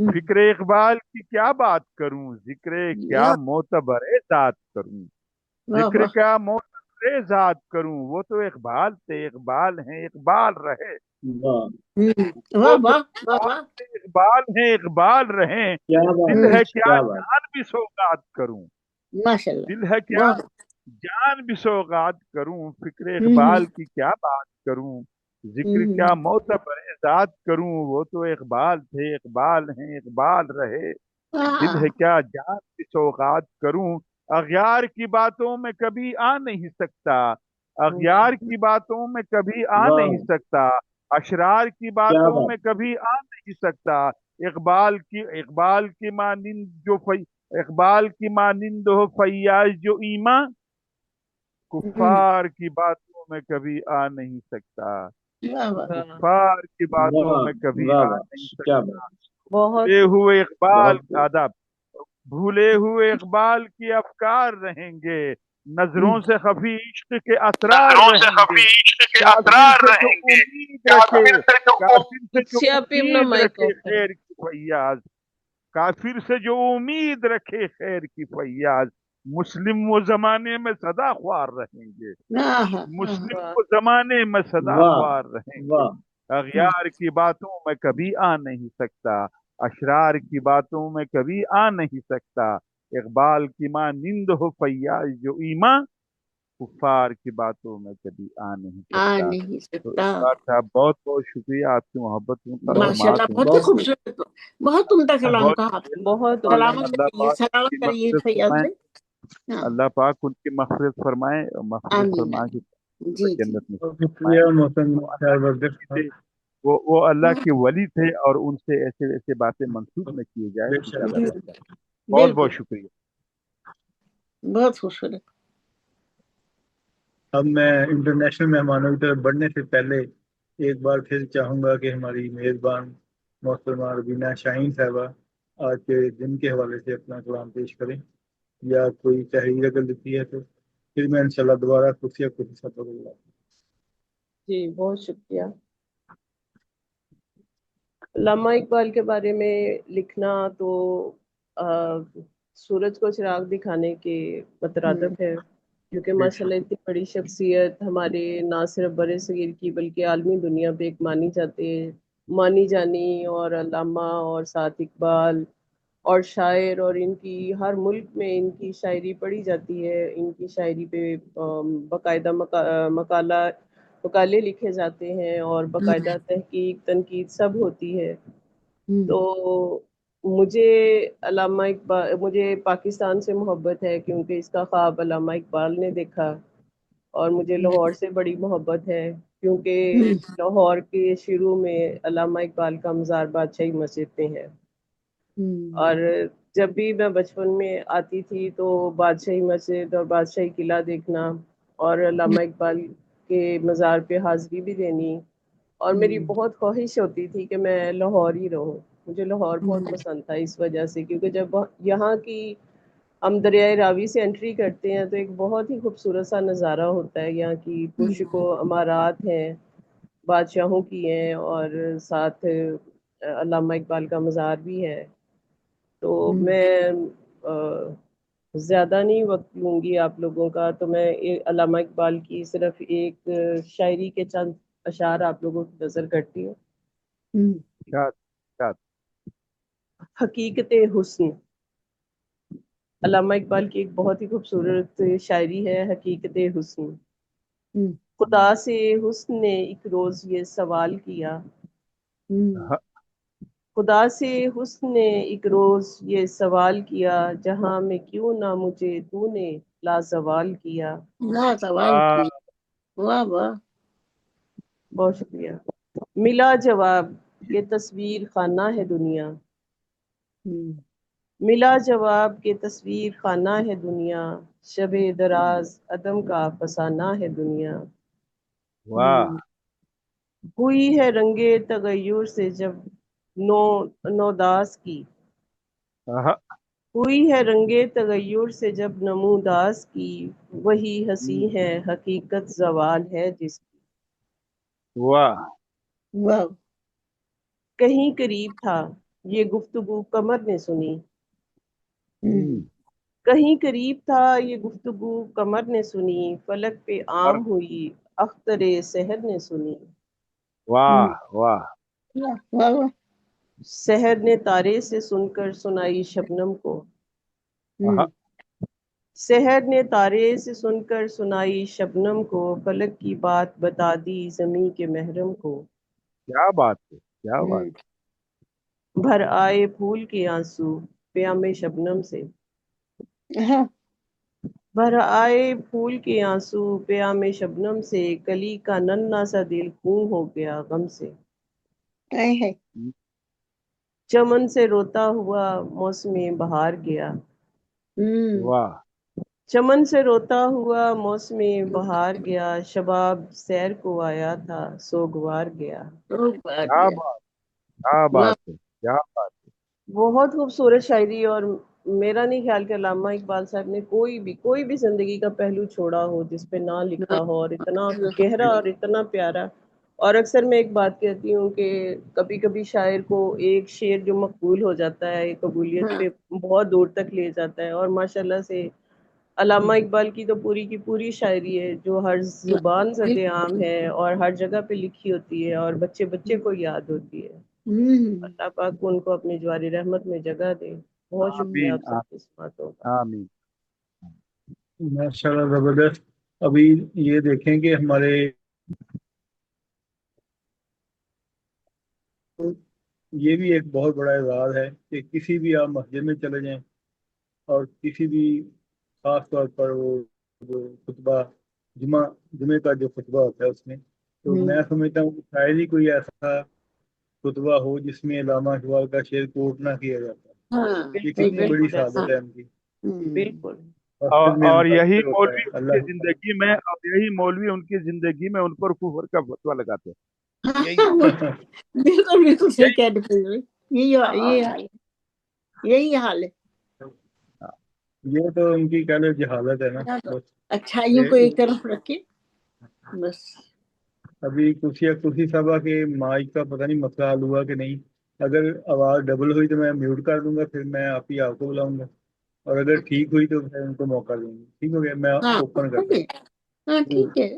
فکر اقبال کی کیا بات کروں، ذکر کیا معتبر ذات کروں، ذکر کیا معتبر ذات کروں، وہ تو اقبال تھے، اقبال ہیں، اقبال رہے، وہ تو اقبال تھے، اقبال ہیں، اقبال رہیں، دل ہے کیا جان بھی سوغات کروں، دل ہے کیا جان بھی سوغات کروں، فکر اقبال کی کیا بات کروں، ذکر کیا معتبر ذات کروں، وہ تو اقبال تھے، اقبال ہیں، اقبال رہے، دل ہے کیا جان بھی سوغات کروں، اغیار کی باتوں میں کبھی آ نہیں سکتا، اغیار کی باتوں میں کبھی آ نہیں سکتا، اشرار کی باتوں میں کبھی آ نہیں سکتا، اقبال کی مانند جو اقبال کی مانند ہو فیاض جو ایماں، کفار کی باتوں میں کبھی آ نہیں سکتا، کفار کی باتوں میں کبھی آ نہیں سکتا، بھولے ہوئے اقبال آداب، بھولے ہوئے اقبال کی افکار رہیں گے، نظروں سے خفی عشق کے اسرار رہیں گے، کافر سے جو امید رکھے، کافر سے جو امید رکھے خیر کی فیاض، کافر سے جو امید رکھے خیر کی فیاض، مسلم وہ زمانے میں صدا خوار رہیں گے، مسلم وہ زمانے میں صدا خوار رہیں گے، اغیار کی باتوں میں کبھی آ نہیں سکتا، اشرار کی باتوں میں کبھی آ نہیں سکتا، اقبال کی مانند ہو فیاض جو ایماں، کفار کی باتوں میں کبھی آ نہیں سکتا۔ تو اقبال صاحب بہت بہت شکریہ آپ کی محبتوں کا، ماشاءاللہ بہت ہی خوبصورت، بہت عمدہ کلام کہا آپ نے، بہت سلامت کریے فیاض بھائی۔ اللہ پاک ان کی مغفرت فرمائے، اور مغفرت فرما کے جنت میں شکریہ محسن صاحب اقدس، وہ اللہ کے ولی تھے اور ان سے ایسے ایسے باتیں منسوخ نہ کیے جائے، انشاءاللہ۔ بہت بہت شکریہ، بہت خوبصورت۔ اب میں انٹرنیشنل مہمانوں کی طرف بڑھنے سے پہلے ایک بار پھر چاہوں گا کہ ہماری میزبان محترمہ روبینہ شاہین صاحبہ آج کے دن کے حوالے سے اپنا کلام پیش کریں، یا کوئی تحریر اگر لکھی ہے تو پھر میں انشاءاللہ دوبارہ کچھ کروں گا۔ جی بہت شکریہ۔ علامہ اقبال کے بارے میں لکھنا تو سورج کو چراغ دکھانے کے مترادف ہے، کیونکہ ماشاءاللہ اتنی بڑی شخصیت ہمارے نہ صرف برِ صغیر کی بلکہ عالمی دنیا پہ ایک مانی جانی اور علامہ اور ساتھ اقبال اور شاعر، اور ان کی ہر ملک میں ان کی شاعری پڑھی جاتی ہے، ان کی شاعری پہ باقاعدہ مقالے لکھے جاتے ہیں اور باقاعدہ تحقیق تنقید سب ہوتی ہے۔ تو مجھے پاکستان سے محبت ہے، کیونکہ اس کا خواب علامہ اقبال نے دیکھا، اور مجھے لاہور سے بڑی محبت ہے، کیونکہ لاہور کے شروع میں علامہ اقبال کا مزار بادشاہی مسجد میں ہے، اور جب بھی میں بچپن میں آتی تھی تو بادشاہی مسجد اور بادشاہی قلعہ دیکھنا اور علامہ اقبال کے مزار پہ حاضری بھی دینی، اور میری بہت خواہش ہوتی تھی کہ میں لاہور ہی رہوں۔ مجھے لاہور بہت پسند تھا اس وجہ سے، کیونکہ جب یہاں کی ہم دریائے راوی سے انٹری کرتے ہیں تو ایک بہت ہی خوبصورت سا نظارہ ہوتا ہے، یہاں کی پشک و عمارات ہیں، بادشاہوں کی ہیں، اور ساتھ علامہ اقبال کا مزار بھی ہے۔ تو میں زیادہ نہیں وقت لوں گی آپ لوگوں کا، تو میں علامہ اقبال کی صرف ایک شاعری کے چند اشعار آپ لوگوں کی نظر کرتی ہوں۔ حقیقت حسن، علامہ اقبال کی ایک بہت ہی خوبصورت شاعری ہے، حقیقت حسن۔ خدا سے حسن نے ایک روز یہ سوال کیا، خدا سے حسن نے ایک روز یہ سوال کیا، جہاں میں کیوں نہ مجھے تو نے لازوال کیا۔ واہ واہ، بہت شکریہ۔ ملا جواب کہ تصویر خانہ ہے دنیا، ملا جواب کہ تصویر خانہ ہے دنیا، شب دراز عدم کا فسانہ ہے دنیا۔ واہ، ہوئی ہے رنگے تغیر سے جب نوداس کی، ہوئی ہے رنگے تغیر سے جب نموداس کی، وہی ہنسی ہے حقیقت زوال ہے جس کی۔ واہ، کہیں قریب تھا یہ گفتگو قمر نے سنی، ہوں، کہیں قریب تھا یہ گفتگو قمر نے سنی، فلک پہ عام ہوئی اختر سحر نے سنی، واہ واہ، واہ واہ واہ، سحر نے تارے سے سن کر سنائی شبنم کو، آہا، سحر نے تارے سے سن کر سنائی شبنم کو، فلک کی بات بتا دی زمیں کے محرم کو، کیا بات ہے، کیا بات ہے۔ بھر آئے پھول کے آنسو پیام شبنم سے، ہاں، بھر آئے پھول کے آنسو پیام شبنم سے، کلی کا ننھا سا دل خوں ہو گیا غم سے، آئے ہے، چمن سے روتا ہوا موسم بہار گیا، واہ، چمن سے روتا ہوا موسم بہار گیا، شباب سیر کو آیا تھا سوگوار گیا۔ کیا بات، کیا بات ہے، کیا بات ہے۔ بہت خوبصورت شاعری، اور میرا نہیں خیال کہ علامہ اقبال صاحب نے کوئی بھی زندگی کا پہلو چھوڑا ہو جس پہ نہ لکھا ہو، اور اتنا گہرا اور اتنا پیارا۔ اور اکثر میں ایک بات کہتی ہوں کہ کبھی کبھی شاعر کو ایک شعر جو مقبول ہو جاتا ہے قبولیت پہ بہت دور تک لے جاتا ہے، اور ماشاءاللہ سے علامہ اقبال کی تو پوری کی پوری شاعری ہے جو ہر زبان زد عام ہے اور ہر جگہ پہ لکھی ہوتی ہے اور بچے بچے کو یاد ہوتی ہے۔ اللہ پاک ان کو اپنی جواری رحمت میں جگہ دے۔ بہت شکریہ آمین، آپ سب کی اس باتوں کا۔ آمین۔ ماشاء اللہ زبردست۔ ابھی یہ دیکھیں کہ ہمارے یہ بھی ایک بہت بڑا اعزاز ہے کہ کسی بھی آپ مسجد میں چلے جائیں اور کسی بھی خاص طور پر وہ جو خطبہ جمعے کا جو خطبہ ہوتا ہے اس میں، تو میں سمجھتا ہوں کہ شاید ہی کوئی ایسا خطبہ ہو جس میں علامہ اقبال کا شعر کوٹ نہ کیا جاتا۔ یہ کتنی بڑی بالکل ایسا، سعادت ہے ان کی۔ بالکل اور یہی ذکر ہوتا مولوی ہے ان اللہ کی زندگی میں، اور یہی مولوی ان کی زندگی میں ان پر کفر کا فتویٰ لگاتے ہیں۔ یہی بالکل بالکل صحیح کہہ رہے ہیں، یہی حال ہے۔ یہ تو ان کی کہہ لو جہالت ہے نا بس۔ اچھائیوں کو ایک طرف رکھے بس۔ ابھی کسی صاحبہ کے مائک کا پتہ نہیں مسئلہ حل ہوا کہ نہیں، اگر آواز ڈبل ہوئی تو میں میوٹ کر دوں گا، پھر میں آپ کو بلاؤں گا، اور اگر ٹھیک ہوئی تو پھر ان کو موقع دوں گا۔ ٹھیک ہو گیا، میں اوپن کر دوں گا۔ ہاں ٹھیک ہے،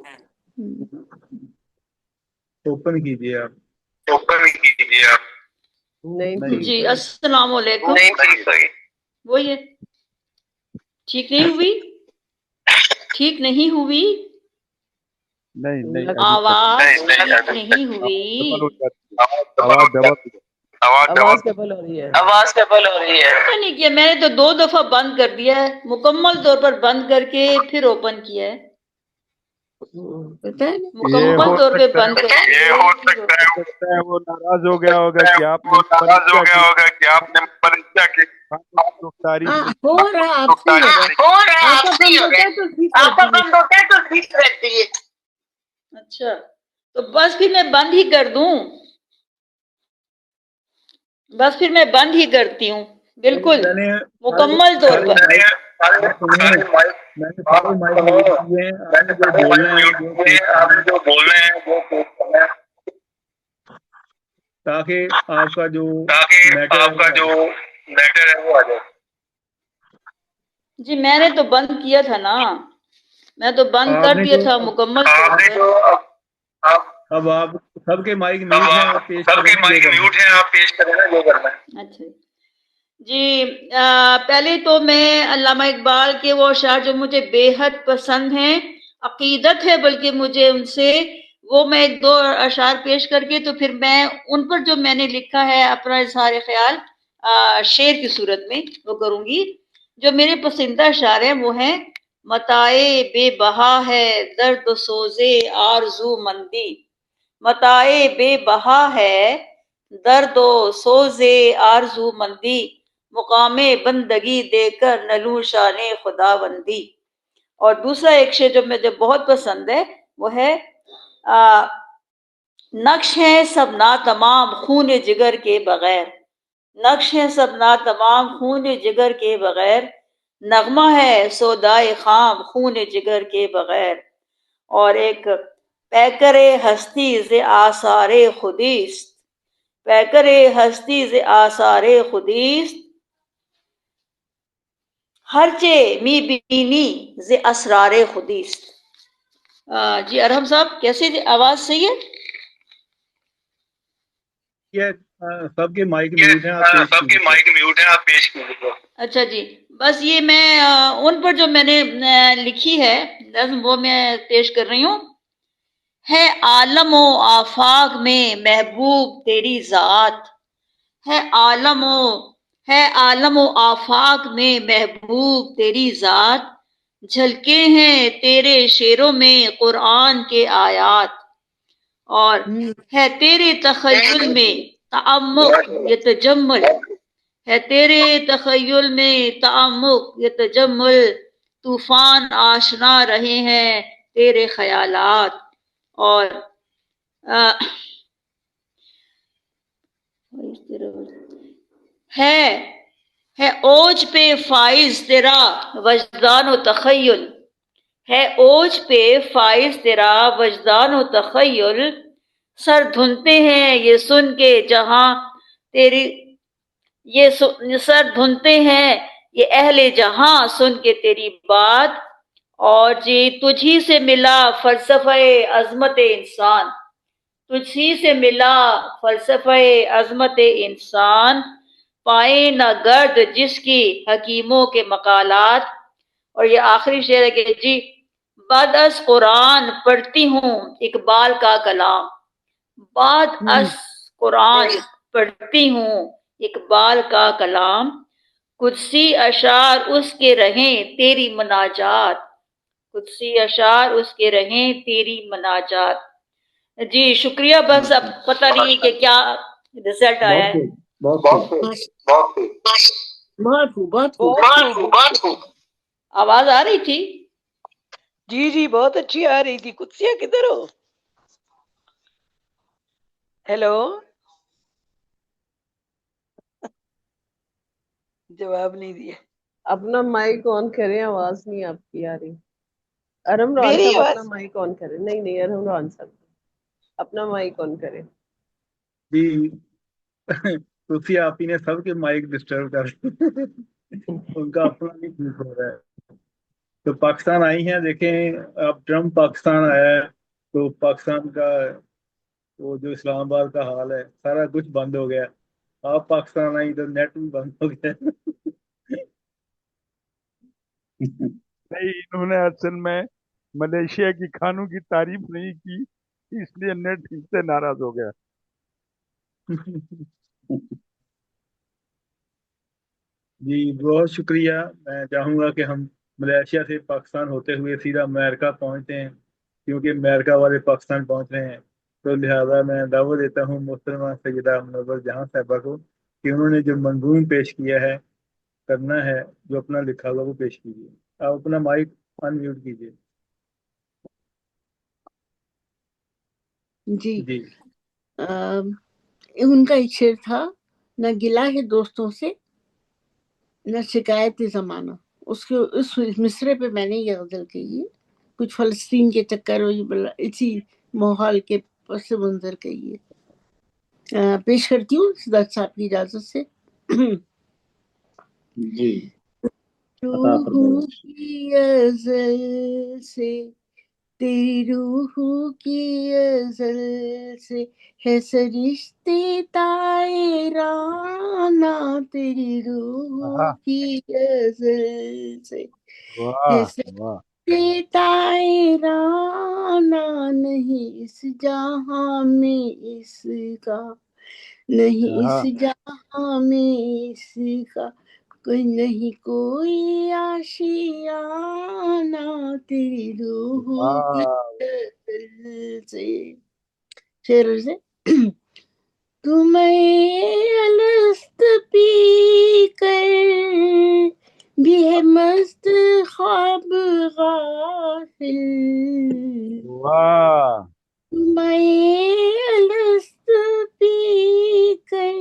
اوپن کیجیے آپ۔ نہیں جی السلام علیکم۔ وہ یہ ٹھیک نہیں ہوئی، ٹھیک نہیں ہوئی، نہیں آواز ٹھیک نہیں ہوئی، آواز ڈبل ہو رہی ہے۔ پتہ نہیں کیا، میں نے تو 2 دفعہ بند کر دیا ہے، مکمل طور پر بند کر کے پھر اوپن کیا ہے، پتہ ہے نا، مکمل طور پہ بند کر سکتا ہے وہ ناراض ہو گیا ہوگا کہ آپ نے ہو رہا آپ سے ہی ہوگا، آپ کا بند ہوتا ہے تو ٹھیک رہتی ہے۔ اچھا تو بس پھر میں بند ہی کر دوں، بس پھر میں بند ہی کرتی ہوں، بالکل میں نے مکمل طور پر۔ میں نے سارے مائک میوٹ کیے ہیں، آپ نے جو بولنا ہے وہ تاکہ آپ کا جو میٹر ہے وہ آ جائے۔ جی میں نے تو بند کیا تھا نا، میں تو بند کر دیا تھا مکمل طور پر۔ اب آپ سب کے مائک میوٹ ہیں، آپ پیش کریں نا جو کرنا ہے۔ اچھا جی، پہلے تو میں علامہ اقبال کے وہ اشعار جو مجھے بے حد پسند ہیں، عقیدت ہے بلکہ مجھے ان سے، وہ میں 1-2 اشعار پیش کر کے تو پھر میں ان پر جو میں نے لکھا ہے اپنا اظہار خیال شعر کی صورت میں وہ کروں گی۔ جو میرے پسندیدہ اشعار ہیں وہ ہیں: متاع بے بہا ہے درد و سوزے آرزو مندی، متاع بے بہا ہے درد و سوزے آرزو مندی، مقام بندگی دے کر نلوں شان خدا بندی۔ اور دوسرا ایک شعر جو مجھے بہت پسند ہے وہ ہے نقش ہیں سب ناتمام خون جگر کے بغیر، نقش ہیں سب ناتمام خون جگر کے بغیر، نغمہ ہے سودائے خام خون جگر کے بغیر۔ اور ایک پیکر ہستی ز آثار خودیست، پیکر ہستی ز آثار خودیست، ہرچے می بینی ز اسرار خودیست۔ جی ارحم صاحب کیسے جی آواز صحیح ہے؟ یہ سب کے مائک میوٹ ہیں، آپ پیش کیجیے۔ اچھا جی، بس یہ میں ان پر جو میں نے لکھی ہے نظم وہ میں پیش کر رہی ہوں۔ ہے عالم و آفاق میں محبوب تیری ذات، ہے عالم و آفاق میں محبوب تیری ذات، جھلکے ہیں تیرے شعروں میں قرآن کے آیات، اور ہے تیرے تخیل میں تعمق یہ تجمل، ہے تیرے تخیل میں تعمق یہ تجمل، طوفان آشنا رہے ہیں تیرے خیالات، اور ہے اوج پہ فائز تیرا وجدان و تخیل، ہے اوج پہ فائز تیرا وجدان و تخیل، سر دھنتے ہیں یہ سن کے جہاں تیری، سر دھنتے ہیں یہ اہل جہاں سن کے تیری بات، اور جی تجھی سے ملا فلسفہ عظمت انسان، تجھی سے ملا فلسفہ عظمت انسان، پائے نہ گرد جس کی حکیموں کے مقالات، اور یہ آخری شعر ہے کہ جی بعد از قرآن پڑھتی ہوں اقبال کا کلام، بعد از قرآن پڑھتی ہوں اقبال کا کلام، قدسی اشعار اس کے رہیں تیری مناجات، قدسی اشعار اس کے رہیں تیری مناجات۔ جی شکریہ، بس اب پتہ نہیں کہ کیا رزلٹ آیا ہے۔ بہت خوب۔ آواز آ رہی تھی؟ جی جی بہت اچھی آ رہی تھی۔ قدسیہ کدھر ہو؟ ہیلو، جواب نہیں دیا۔ اپنا مائک آن کریں، آواز نہیں آپ کی آ رہی۔ ارحم ران صاحب اپنا مائک آن کریں۔ نہیں ارحم ران صاحب اپنا مائک آن کریں۔ جی قدسیہ آپ ہی نے سب کے مائک ڈسٹرب کر ان کا اپنا نہیں ٹھیک ہو رہا ہے۔ تو پاکستان آئی ہیں، دیکھیں اب ٹرمپ پاکستان آیا ہے تو پاکستان کا وہ جو اسلام آباد کا حال ہے سارا کچھ بند ہو گیا۔ آپ پاکستان آئی تو نیٹ بھی بند ہو گیا۔ نہیں، انہوں نے اصل میں ملیشیا کی کھانوں کی تعریف نہیں کی، اس لیے نیٹ ان سے ناراض ہو گیا۔ جی بہت شکریہ۔ میں چاہوں گا کہ ہم ملیشیا سے پاکستان ہوتے ہوئے سیدھا امریکہ پہنچتے ہیں، کیونکہ امریکہ والے پاکستان پہنچ رہے ہیں، تو لہذا میں دعوت دیتا ہوں محترمہ سیدہ منور جہاں صاحبہ کو کہ انہوں نے جو منظوم پیش کیا ہے کرنا ہے، جو اپنا لکھا ہوا وہ پیش کیجیے۔ آپ اپنا مائک ان میوٹ کیجیے۔ جی ان کا ایک شعر تھا، نہ گلہ ہے دوستوں سے نہ شکایت زمانہ، اس مصرے پہ میں نے یہ غزل کہی ہے، کچھ فلسطین کے چکر اسی ماحول کے پس منظر کہی ہے۔ پیش کرتی ہوں صدق صاحب کی اجازت سے۔ جی روح کی ازل سے، تیری روح کی ازل سے ہے سرشتے طائرانہ، تیری روح کی ازل سے ہے سرشتے طائرانہ، نہیں اس جہاں میں اس کا، نہیں اس جہاں میں اس کا کوئی نہیں، کوئی آشیانہ، تیری روح کی ازل سے۔ شعر سے تمہیں الست پی کر بھی ہے مست خواب غافل، تمہیں الست پی کر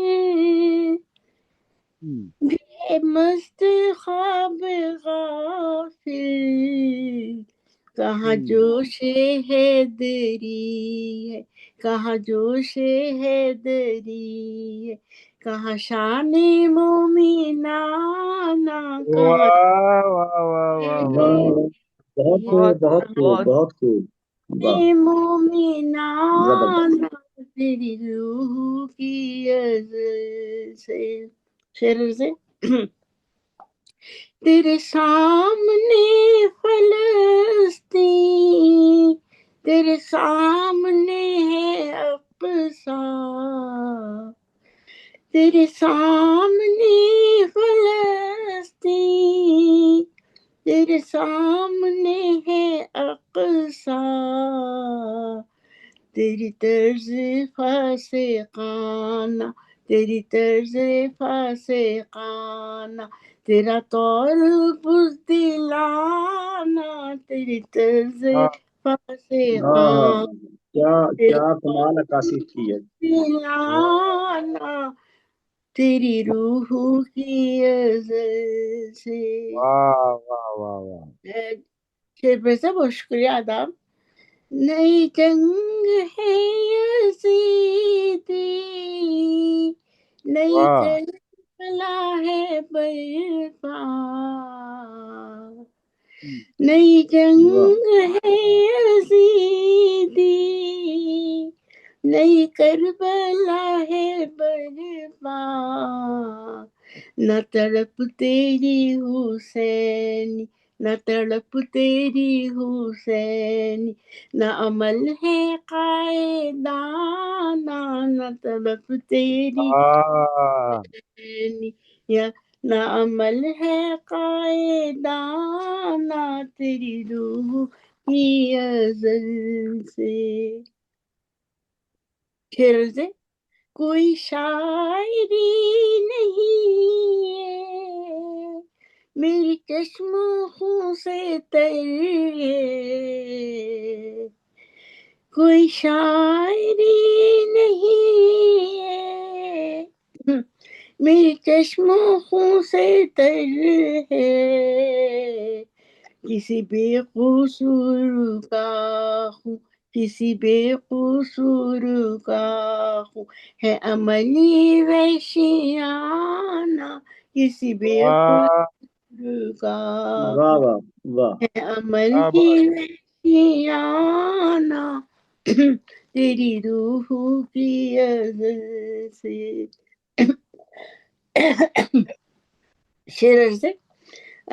بھی ہے مست خواب غافل، کہاں جوش حیدری ہے، کہاں جوش حیدری ہے، کہاں شان مومنان، کہاں واہ واہ واہ واہ واہ، بہت خوب، بہت خوب، بہت خوب، واہ مومنان تیری روح کی عزت سے، شعر سے تیرے سامنے فلسطین، تیرے سامنے ہے اقصی، تیرے سامنے فلسطین، تیرے سامنے ہے اقصی، تیری طرز فاسقانہ، تیری طرز فاسقانہ، تیرا طور بزدلانہ، تیری طرز فاسقانہ، کیا کمال عکاسی کی ہے، بزدلانہ، تیری روح کی عزت سے۔ واہ واہ واہ واہ، شیر پہ سے بہت شکریہ آداب۔ نئی جنگ ہے یزیدی، نئی واہ کربلا ہے برپا، نئی جنگ ہے یزیدی، نئی کربلا ہے برپا، نہ تڑپ تیری حسینی، نہ تڑپ تیری حسینی، نہ عمل ہے قائدانہ، نہ تڑپ تیری حسینی، یا نہ عمل ہے قائدانہ، تیری روح کی ازل سے۔ شعر سے کوئی شاعری نہیں ہے میری چشم خون سے تر ہے، کوئی شاعری نہیں ہے میری چشم خون سے تر ہے، کسی بے قصور کا ہوں، کسی بے قصور کا ہوں، ہے عملی وحشیانہ، کسی بے قصور کا واہ واہ واہ، ہے عمل ہی وحشیانہ، تیری روح کی ازل سے۔ شعر سے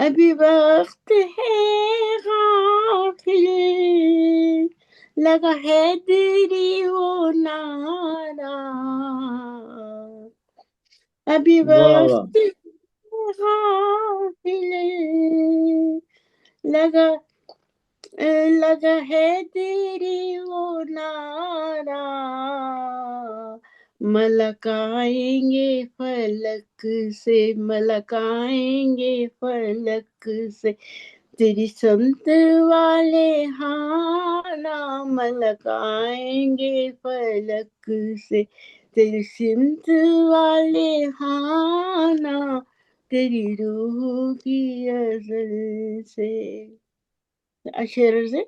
ابھی وقت ہے غافل، لگا ہے تیری وہ نعرہ، ابھی وقت ہے غافل، لگا ہے تیری وہ نعرہ، ملک آئیں گے فلک سے، ملک آئیں گے فلک سے، تیری سمت والے ہانا، ملک آئیں گے فلک سے، تیری سمت والے ہانا، تیری روح کی ازل سے۔ اشعر سے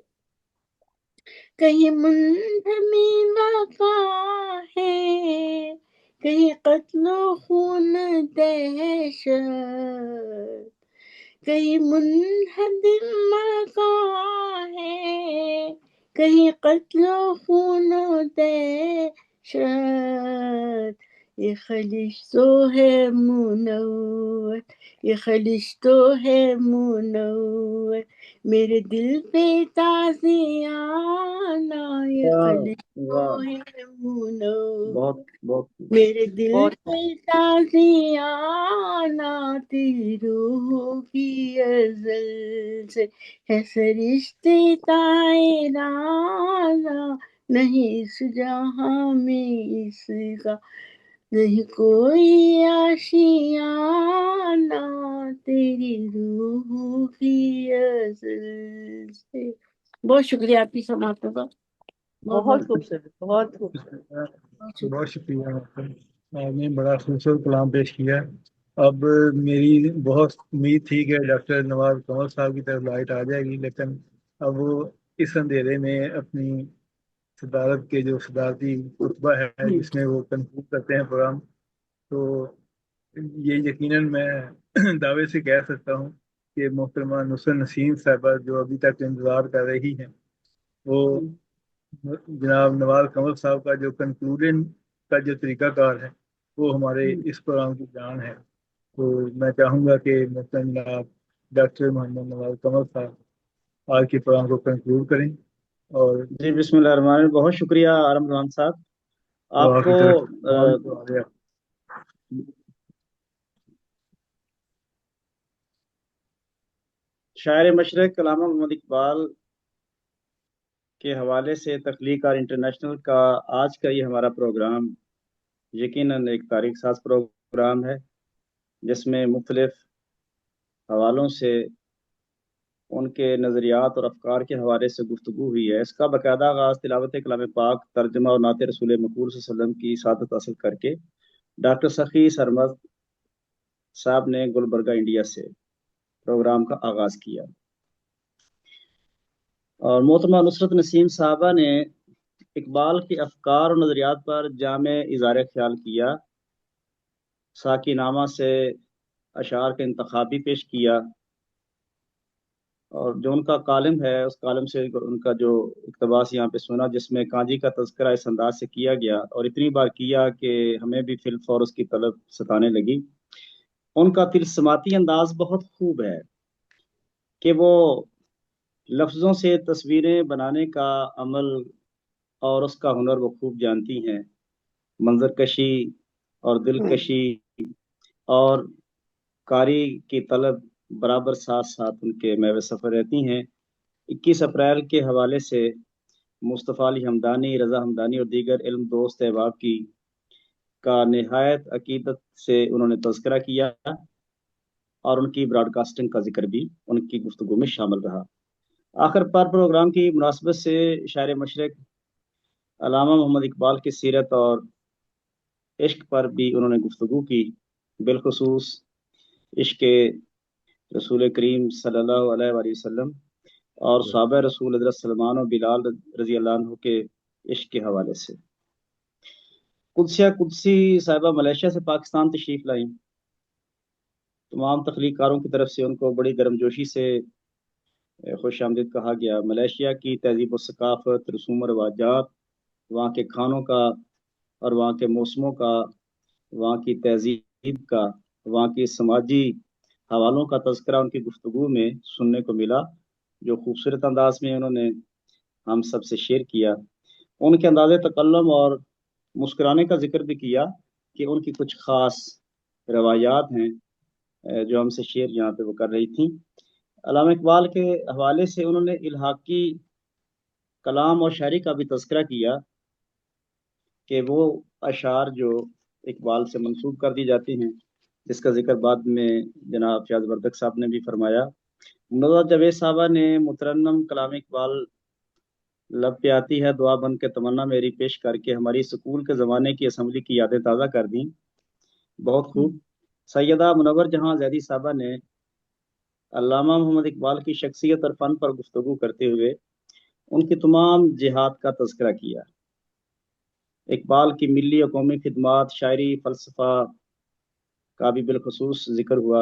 کہیں منتمی مکاں ہے، کہیں قتل و خون دہشت، کہیں منہدم مکاں ہے، کہیں قتل و خون دہشت، یہ خلیج تو ہے منور، یہ خلیج تو ہے منور، میرے دل پہ تازیانہ، یہ خلیج تو ہے منور، میرے دل پہ تازیانہ، تیری روح کی ازل سے ہے سرشتے طائرانہ، نہیں اس جہاں میں اس کا نہیں کوئی آشیانہ، تیری روح کی ازل سے۔ بہت شکریہ آپ کی سماعتوں کا، بہت خوبصورت، بہت خوبصورت، بہت شکریہ، آپ نے بڑا خوبصورت کلام پیش کیا۔ اب میری بہت امید تھی کہ ڈاکٹر نواب قمر صاحب کی طرف لائٹ آ جائے گی، لیکن اب وہ اس اندھیرے میں اپنی صدارت کے جو صدارتی خطبہ ہے جس میں وہ کنکلوڈ کرتے ہیں پروگرام، تو یہ یقیناً میں دعوے سے کہہ سکتا ہوں کہ محترمہ نصرت نسیم صاحبہ جو ابھی تک انتظار کر رہی ہیں، وہ جناب نواز قمر صاحب کا جو کنکلوڈن کا جو طریقہ کار ہے وہ ہمارے اس پروگرام کی جان ہے۔ تو میں چاہوں گا کہ محترم جناب ڈاکٹر محمد نواز قمر صاحب آج کے پروگرام کو کنکلوڈ کریں۔ اور جی بسم اللہ الرحمن الرحیم، بہت شکریہ عالم رحمان صاحب آپ کو۔ شاعر مشرق علامہ محمد اقبال کے حوالے سے تخلیق اور انٹرنیشنل کا آج کا یہ ہمارا پروگرام یقیناً ایک تاریخ ساز پروگرام ہے، جس میں مختلف حوالوں سے ان کے نظریات اور افکار کے حوالے سے گفتگو ہوئی ہے۔ اس کا باقاعدہ آغاز تلاوت کلام پاک، ترجمہ اور نعت رسول مقبول صلی اللہ علیہ وسلم کی سعادت حاصل کر کے ڈاکٹر سخی سرمد صاحب نے گلبرگہ انڈیا سے پروگرام کا آغاز کیا، اور محترمہ نصرت نسیم صاحبہ نے اقبال کے افکار اور نظریات پر جامع اظہار خیال کیا، ساکی نامہ سے اشعار کا انتخاب بھی پیش کیا، اور جو ان کا کالم ہے اس کالم سے ان کا جو اقتباس یہاں پہ سنا، جس میں کانجی کا تذکرہ اس انداز سے کیا گیا اور اتنی بار کیا کہ ہمیں بھی فی الفور اس کی طلب ستانے لگی۔ ان کا طلسماتی انداز بہت خوب ہے کہ وہ لفظوں سے تصویریں بنانے کا عمل اور اس کا ہنر وہ خوب جانتی ہیں۔ منظر کشی اور دلکشی اور قاری کی طلب برابر ساتھ ساتھ ان کے میوہ سفر رہتی ہیں۔ 21 اپریل کے حوالے سے مصطفیٰ علی حمدانی، رضا حمدانی اور دیگر علم دوست احباب کی کا نہایت عقیدت سے انہوں نے تذکرہ کیا، اور ان کی براڈ کاسٹنگ کا ذکر بھی ان کی گفتگو میں شامل رہا۔ آخر پر پروگرام کی مناسبت سے شاعر مشرق علامہ محمد اقبال کی سیرت اور عشق پر بھی انہوں نے گفتگو کی، بالخصوص عشق رسول کریم صلی اللہ علیہ وآلہ وسلم اور صحابہ رسول حضرت سلمان و بلال رضی اللہ عنہ کے عشق کے حوالے سے۔ قدسیہ قدسی صاحبہ ملیشیا سے پاکستان تشریف لائیں، تمام تخلیق کاروں کی طرف سے ان کو بڑی گرمجوشی سے خوش آمدید کہا گیا۔ ملیشیا کی تہذیب و ثقافت، رسوم و رواجات، وہاں کے کھانوں کا اور وہاں کے موسموں کا، وہاں کی تہذیب کا، وہاں کی سماجی حوالوں کا تذکرہ ان کی گفتگو میں سننے کو ملا، جو خوبصورت انداز میں انہوں نے ہم سب سے شیئر کیا۔ ان کے انداز تکلم اور مسکرانے کا ذکر بھی کیا کہ ان کی کچھ خاص روایات ہیں جو ہم سے شیئر یہاں پہ وہ کر رہی تھیں۔ علامہ اقبال کے حوالے سے انہوں نے الحاقی کلام اور شاعری کا بھی تذکرہ کیا کہ وہ اشعار جو اقبال سے منسوب کر دی جاتی ہیں، جس کا ذکر بعد میں جناب فیاض وردک صاحب نے بھی فرمایا۔ منوزہ جاوید صاحبہ نے مترنم کلام اقبال لب پہ آتی ہے دعا بن کے تمنا میری پیش کر کے ہماری سکول کے زمانے کی اسمبلی کی یادیں تازہ کر دیں، بہت خوب۔ سیدہ منور جہاں زیدی صاحبہ نے علامہ محمد اقبال کی شخصیت اور فن پر گفتگو کرتے ہوئے ان کی تمام جہات کا تذکرہ کیا۔ اقبال کی ملی و قومی خدمات، شاعری، فلسفہ کا بھی بالخصوص ذکر ہوا،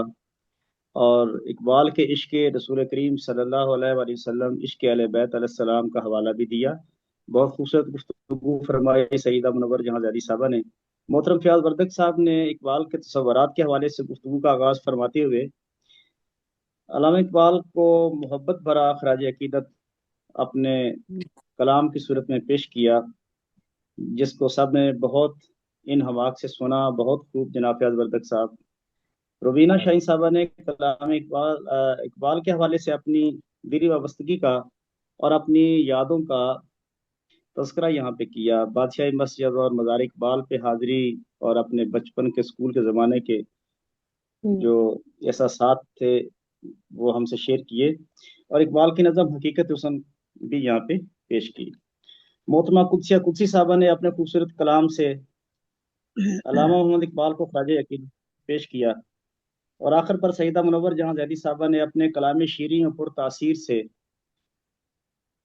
اور اقبال کے عشق رسول کریم صلی اللہ علیہ وآلہ وسلم، عشق اہل بیت علیہ السلام کا حوالہ بھی دیا۔ بہت خوبصورت گفتگو فرمائی سیدہ منور جہاں زیدی صاحبہ نے۔ محترم فیاض وردک صاحب نے اقبال کے تصورات کے حوالے سے گفتگو کا آغاز فرماتے ہوئے علامہ اقبال کو محبت بھرا خراج عقیدت اپنے کلام کی صورت میں پیش کیا، جس کو سب نے بہت ان حماق سے سنا، بہت خوب جناب فیاض وردک صاحب۔ روبینہ شاہین صاحبہ نے کلام اقبال کے حوالے سے اپنی دلی وابستگی کا اور اپنی یادوں کا تذکرہ یہاں پہ کیا۔ بادشاہی مسجد اور مزار اقبال پہ حاضری اور اپنے بچپن کے اسکول کے زمانے کے جو احساسات تھے وہ ہم سے شیئر کیے، اور اقبال کی نظم حقیقت حسن بھی یہاں پہ پیش کی۔ محترمہ قدسیہ قدسی صاحبہ نے اپنے خوبصورت کلام سے علامہ محمد اقبال کو خراج عقیدت پیش کیا، اور آخر پر سیدہ منور جہاں زیدی صاحبہ نے اپنے کلام شیریں اور پر تاثیر سے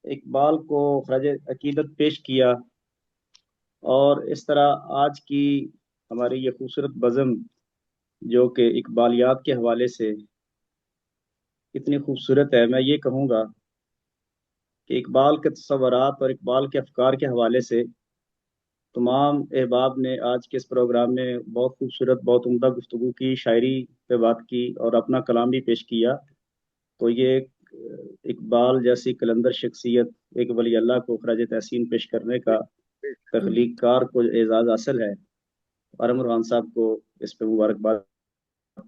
اقبال کو خراج عقیدت پیش کیا، اور اس طرح آج کی ہماری یہ خوبصورت بزم جو کہ اقبالیات کے حوالے سے اتنی خوبصورت ہے، میں یہ کہوں گا کہ اقبال کے تصورات اور اقبال کے افکار کے حوالے سے تمام احباب نے آج کے اس پروگرام میں بہت خوبصورت، بہت عمدہ گفتگو کی، شاعری پہ بات کی اور اپنا کلام بھی پیش کیا۔ تو یہ اقبال جیسی کلندر شخصیت، ایک ولی اللہ کو خراج تحسین پیش کرنے کا تخلیق کار کو اعزاز حاصل ہے۔ ارم روحان صاحب کو اس پہ مبارکباد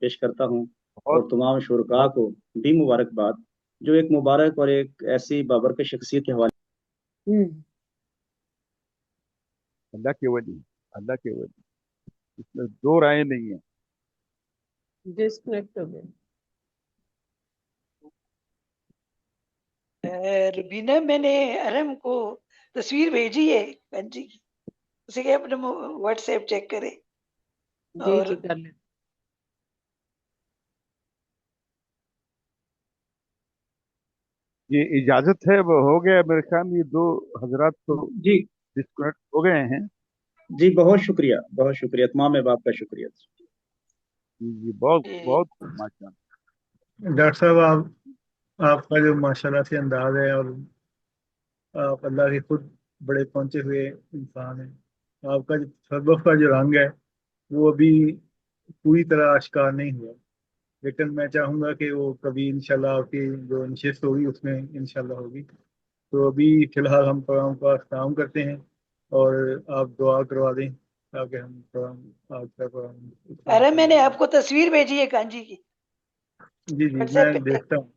پیش کرتا ہوں، اور تمام شرکاء کو بھی مبارکباد، جو ایک مبارک اور ایک ایسی بابرکت شخصیت کے حوالے۔ اللہ کے ولی، اللہ کے ولی، اس میں دو رائے نہیں ہیں۔ ڈسکنیکٹ ہو گئے۔ ربینہ، میں نے ارم کو تصویر بھیجی ہے کنجی کی، اسے کہ اپنے واٹس ایپ چیک کرے۔ جی اور جی کر لیں۔ یہ اجازت ہے، وہ ہو گیا میرے خیال میں، یہ دو حضرات تو جی ڈسکنیکٹ ہو گئے ہیں۔ جی بہت شکریہ، بہت شکریہ، تمام احباب کا شکریہ۔ جی جی، بہت بہت ماشاء اللہ۔ ڈاکٹر صاحب آپ کا جو ماشاءاللہ سے انداز ہے، اور آپ اللہ کے خود بڑے پہنچے ہوئے انسان ہیں، آپ کا جو تصوف کا جو رنگ ہے وہ ابھی پوری طرح آشکار نہیں ہوا، لیکن میں چاہوں گا کہ وہ کبھی انشاءاللہ آپ کی جو نشست ہوگی اس میں انشاءاللہ ہوگی۔ تو ابھی فی الحال ہم پروگرام کا اختتام کرتے ہیں، اور آپ دعا کروا دیں تاکہ ہم پروگرام آج کا پروگرام۔ ارم، میں نے آپ کو تصویر بھیجی ہے کانجی کی، جی جی واٹس میں ایپ پہ دیکھ۔ دیکھتا ہوں۔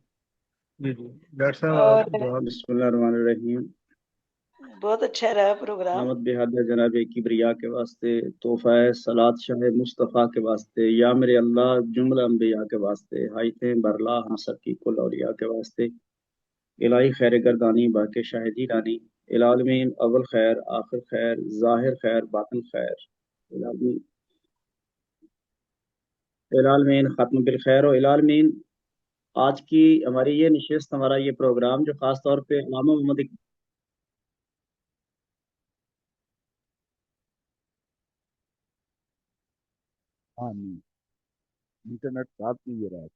جی جی ڈاکٹر صاحب اور آپ دعا۔ بسم اللہ الرحمن الرحیم۔ بہت اچھا رہا پروگرام۔ نامت بہادر جناب کبریا کے واسطے، تحفہ صلات شاہ مصطفیٰ کے واسطے، یا میرے اللہ جملہ انبیاء کے واسطے، حایتیں برلا ہم سب کی کل اولیاء کے واسطے، الہی خیر گردانی باقی شاہدی رانی، العالمین اول خیر آخر خیر ظاہر خیر باطن خیر، العالمین ختم بالخیر، و العالمین آج کی ہماری یہ نشست، ہمارا یہ پروگرام جو خاص طور پہ علامہ محمد آمین۔ انٹرنیٹ ساتھ نہیں دے رہا ہے۔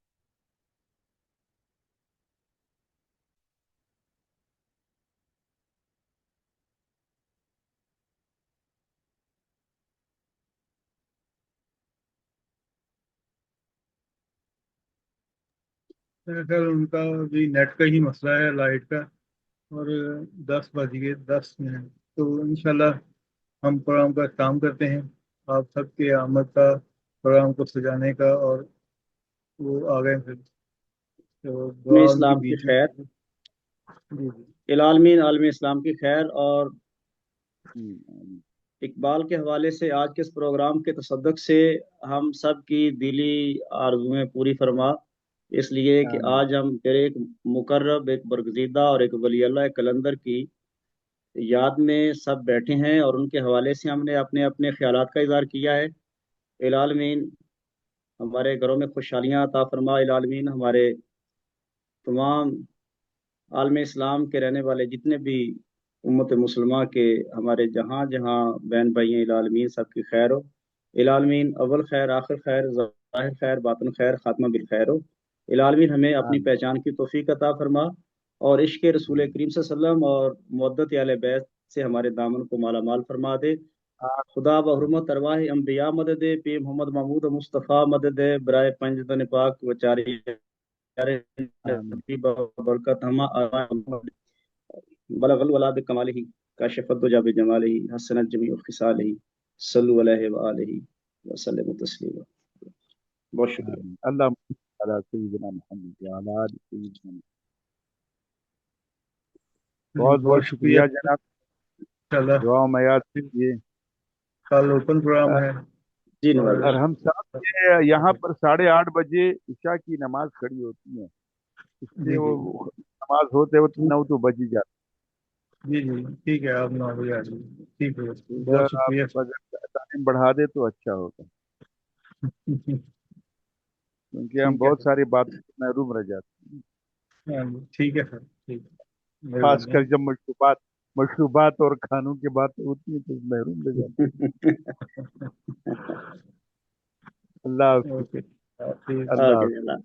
میرا خیال ان کا بھی نیٹ کا ہی مسئلہ ہے، لائٹ کا، اور 10:10 تو انشاءاللہ ہم پروگرام کا اختتام کرتے ہیں۔ آپ سب کے آمد کا، پروگرام کو سجانے کا، اور وہ آ گئے پھر تو میں دعا ان کی اسلام کی بیچ میں۔ خیر، جی جی العالمین عالم اسلام کی خیر، اور اقبال کے حوالے سے آج کے اس پروگرام کے تصدق سے ہم سب کی دلی آرزویں پوری فرما، اس لیے کہ آمین۔ آج ہم تیرے ایک مقرب، ایک برگزیدہ اور ایک ولی اللہ ایک کلندر کی یاد میں سب بیٹھے ہیں، اور ان کے حوالے سے ہم نے اپنے اپنے خیالات کا اظہار کیا ہے۔ العالمین ہمارے گھروں میں خوشحالیاں عطا فرما، العالمین ہمارے تمام عالم اسلام کے رہنے والے جتنے بھی امت مسلمہ کے ہمارے جہاں جہاں بہن بھائی ہیں، العالمین سب کی خیر ہو، العالمین اول خیر آخر خیر ظاہر خیر باطن خیر خاتمہ بالخیر ہو، العالمین ہمیں اپنی آمین۔ پہچان کی توفیق عطا فرما، اور عشق رسول کریم صلی اللہ علیہ وسلم اور محبت اہل بیت سے ہمارے دامن کو مالا مال فرما دے۔ خدا بحرمت ارواح انبیاء مدد دے، پی محمد محمود مصطفیٰ مدد دے، برائے پنجدن پاک وچاری آمین۔ نبی برکت ہما بلغ الولاد کمالہ، کاشف الدجى بجمالہ، حسنت جمیع خصالہ، صلو علیہ وآلہ وسلم تسلیما۔ بہت شکریہ۔ آمین۔ اللہ علی سیدنا محمد وعلی آل سیدنا محمد۔ بہت بہت بہت شکریہ شکریہ جناب، انشاءاللہ۔ دعا میں یاد کیجیے۔ کل اوپن پروگرام ہے، جی اور نواز اور ہم سب یہاں پر 8:30 بجے عشاء کی نماز کھڑی ہوتی ہے، اس جی سے جی وہ نماز ہوتے وقت 9 تو بج ہی جاتا جی جی ٹھیک ہے، آپ 9 بجے آ جائیے۔ ٹھیک ہے، ہے۔ بہت اگر شکریہ۔ آپ اگر ٹائم بڑھا دے تو اچھا ہوگا، کیونکہ ہم ٹھیک ہے بہت سر، ساری باتوں سے محروم رہ جاتے ہیں۔ ہاں جی ٹھیک ہے سر، ٹھیک ہے۔ خاص مہربانی کر جب مشروبات اور کھانوں کی بات ہوتی ہے تو محروم رہ جاتے ہیں۔ اللہ حافظ۔ اوکے حافظ اللہ اوکے حافظ۔ جناب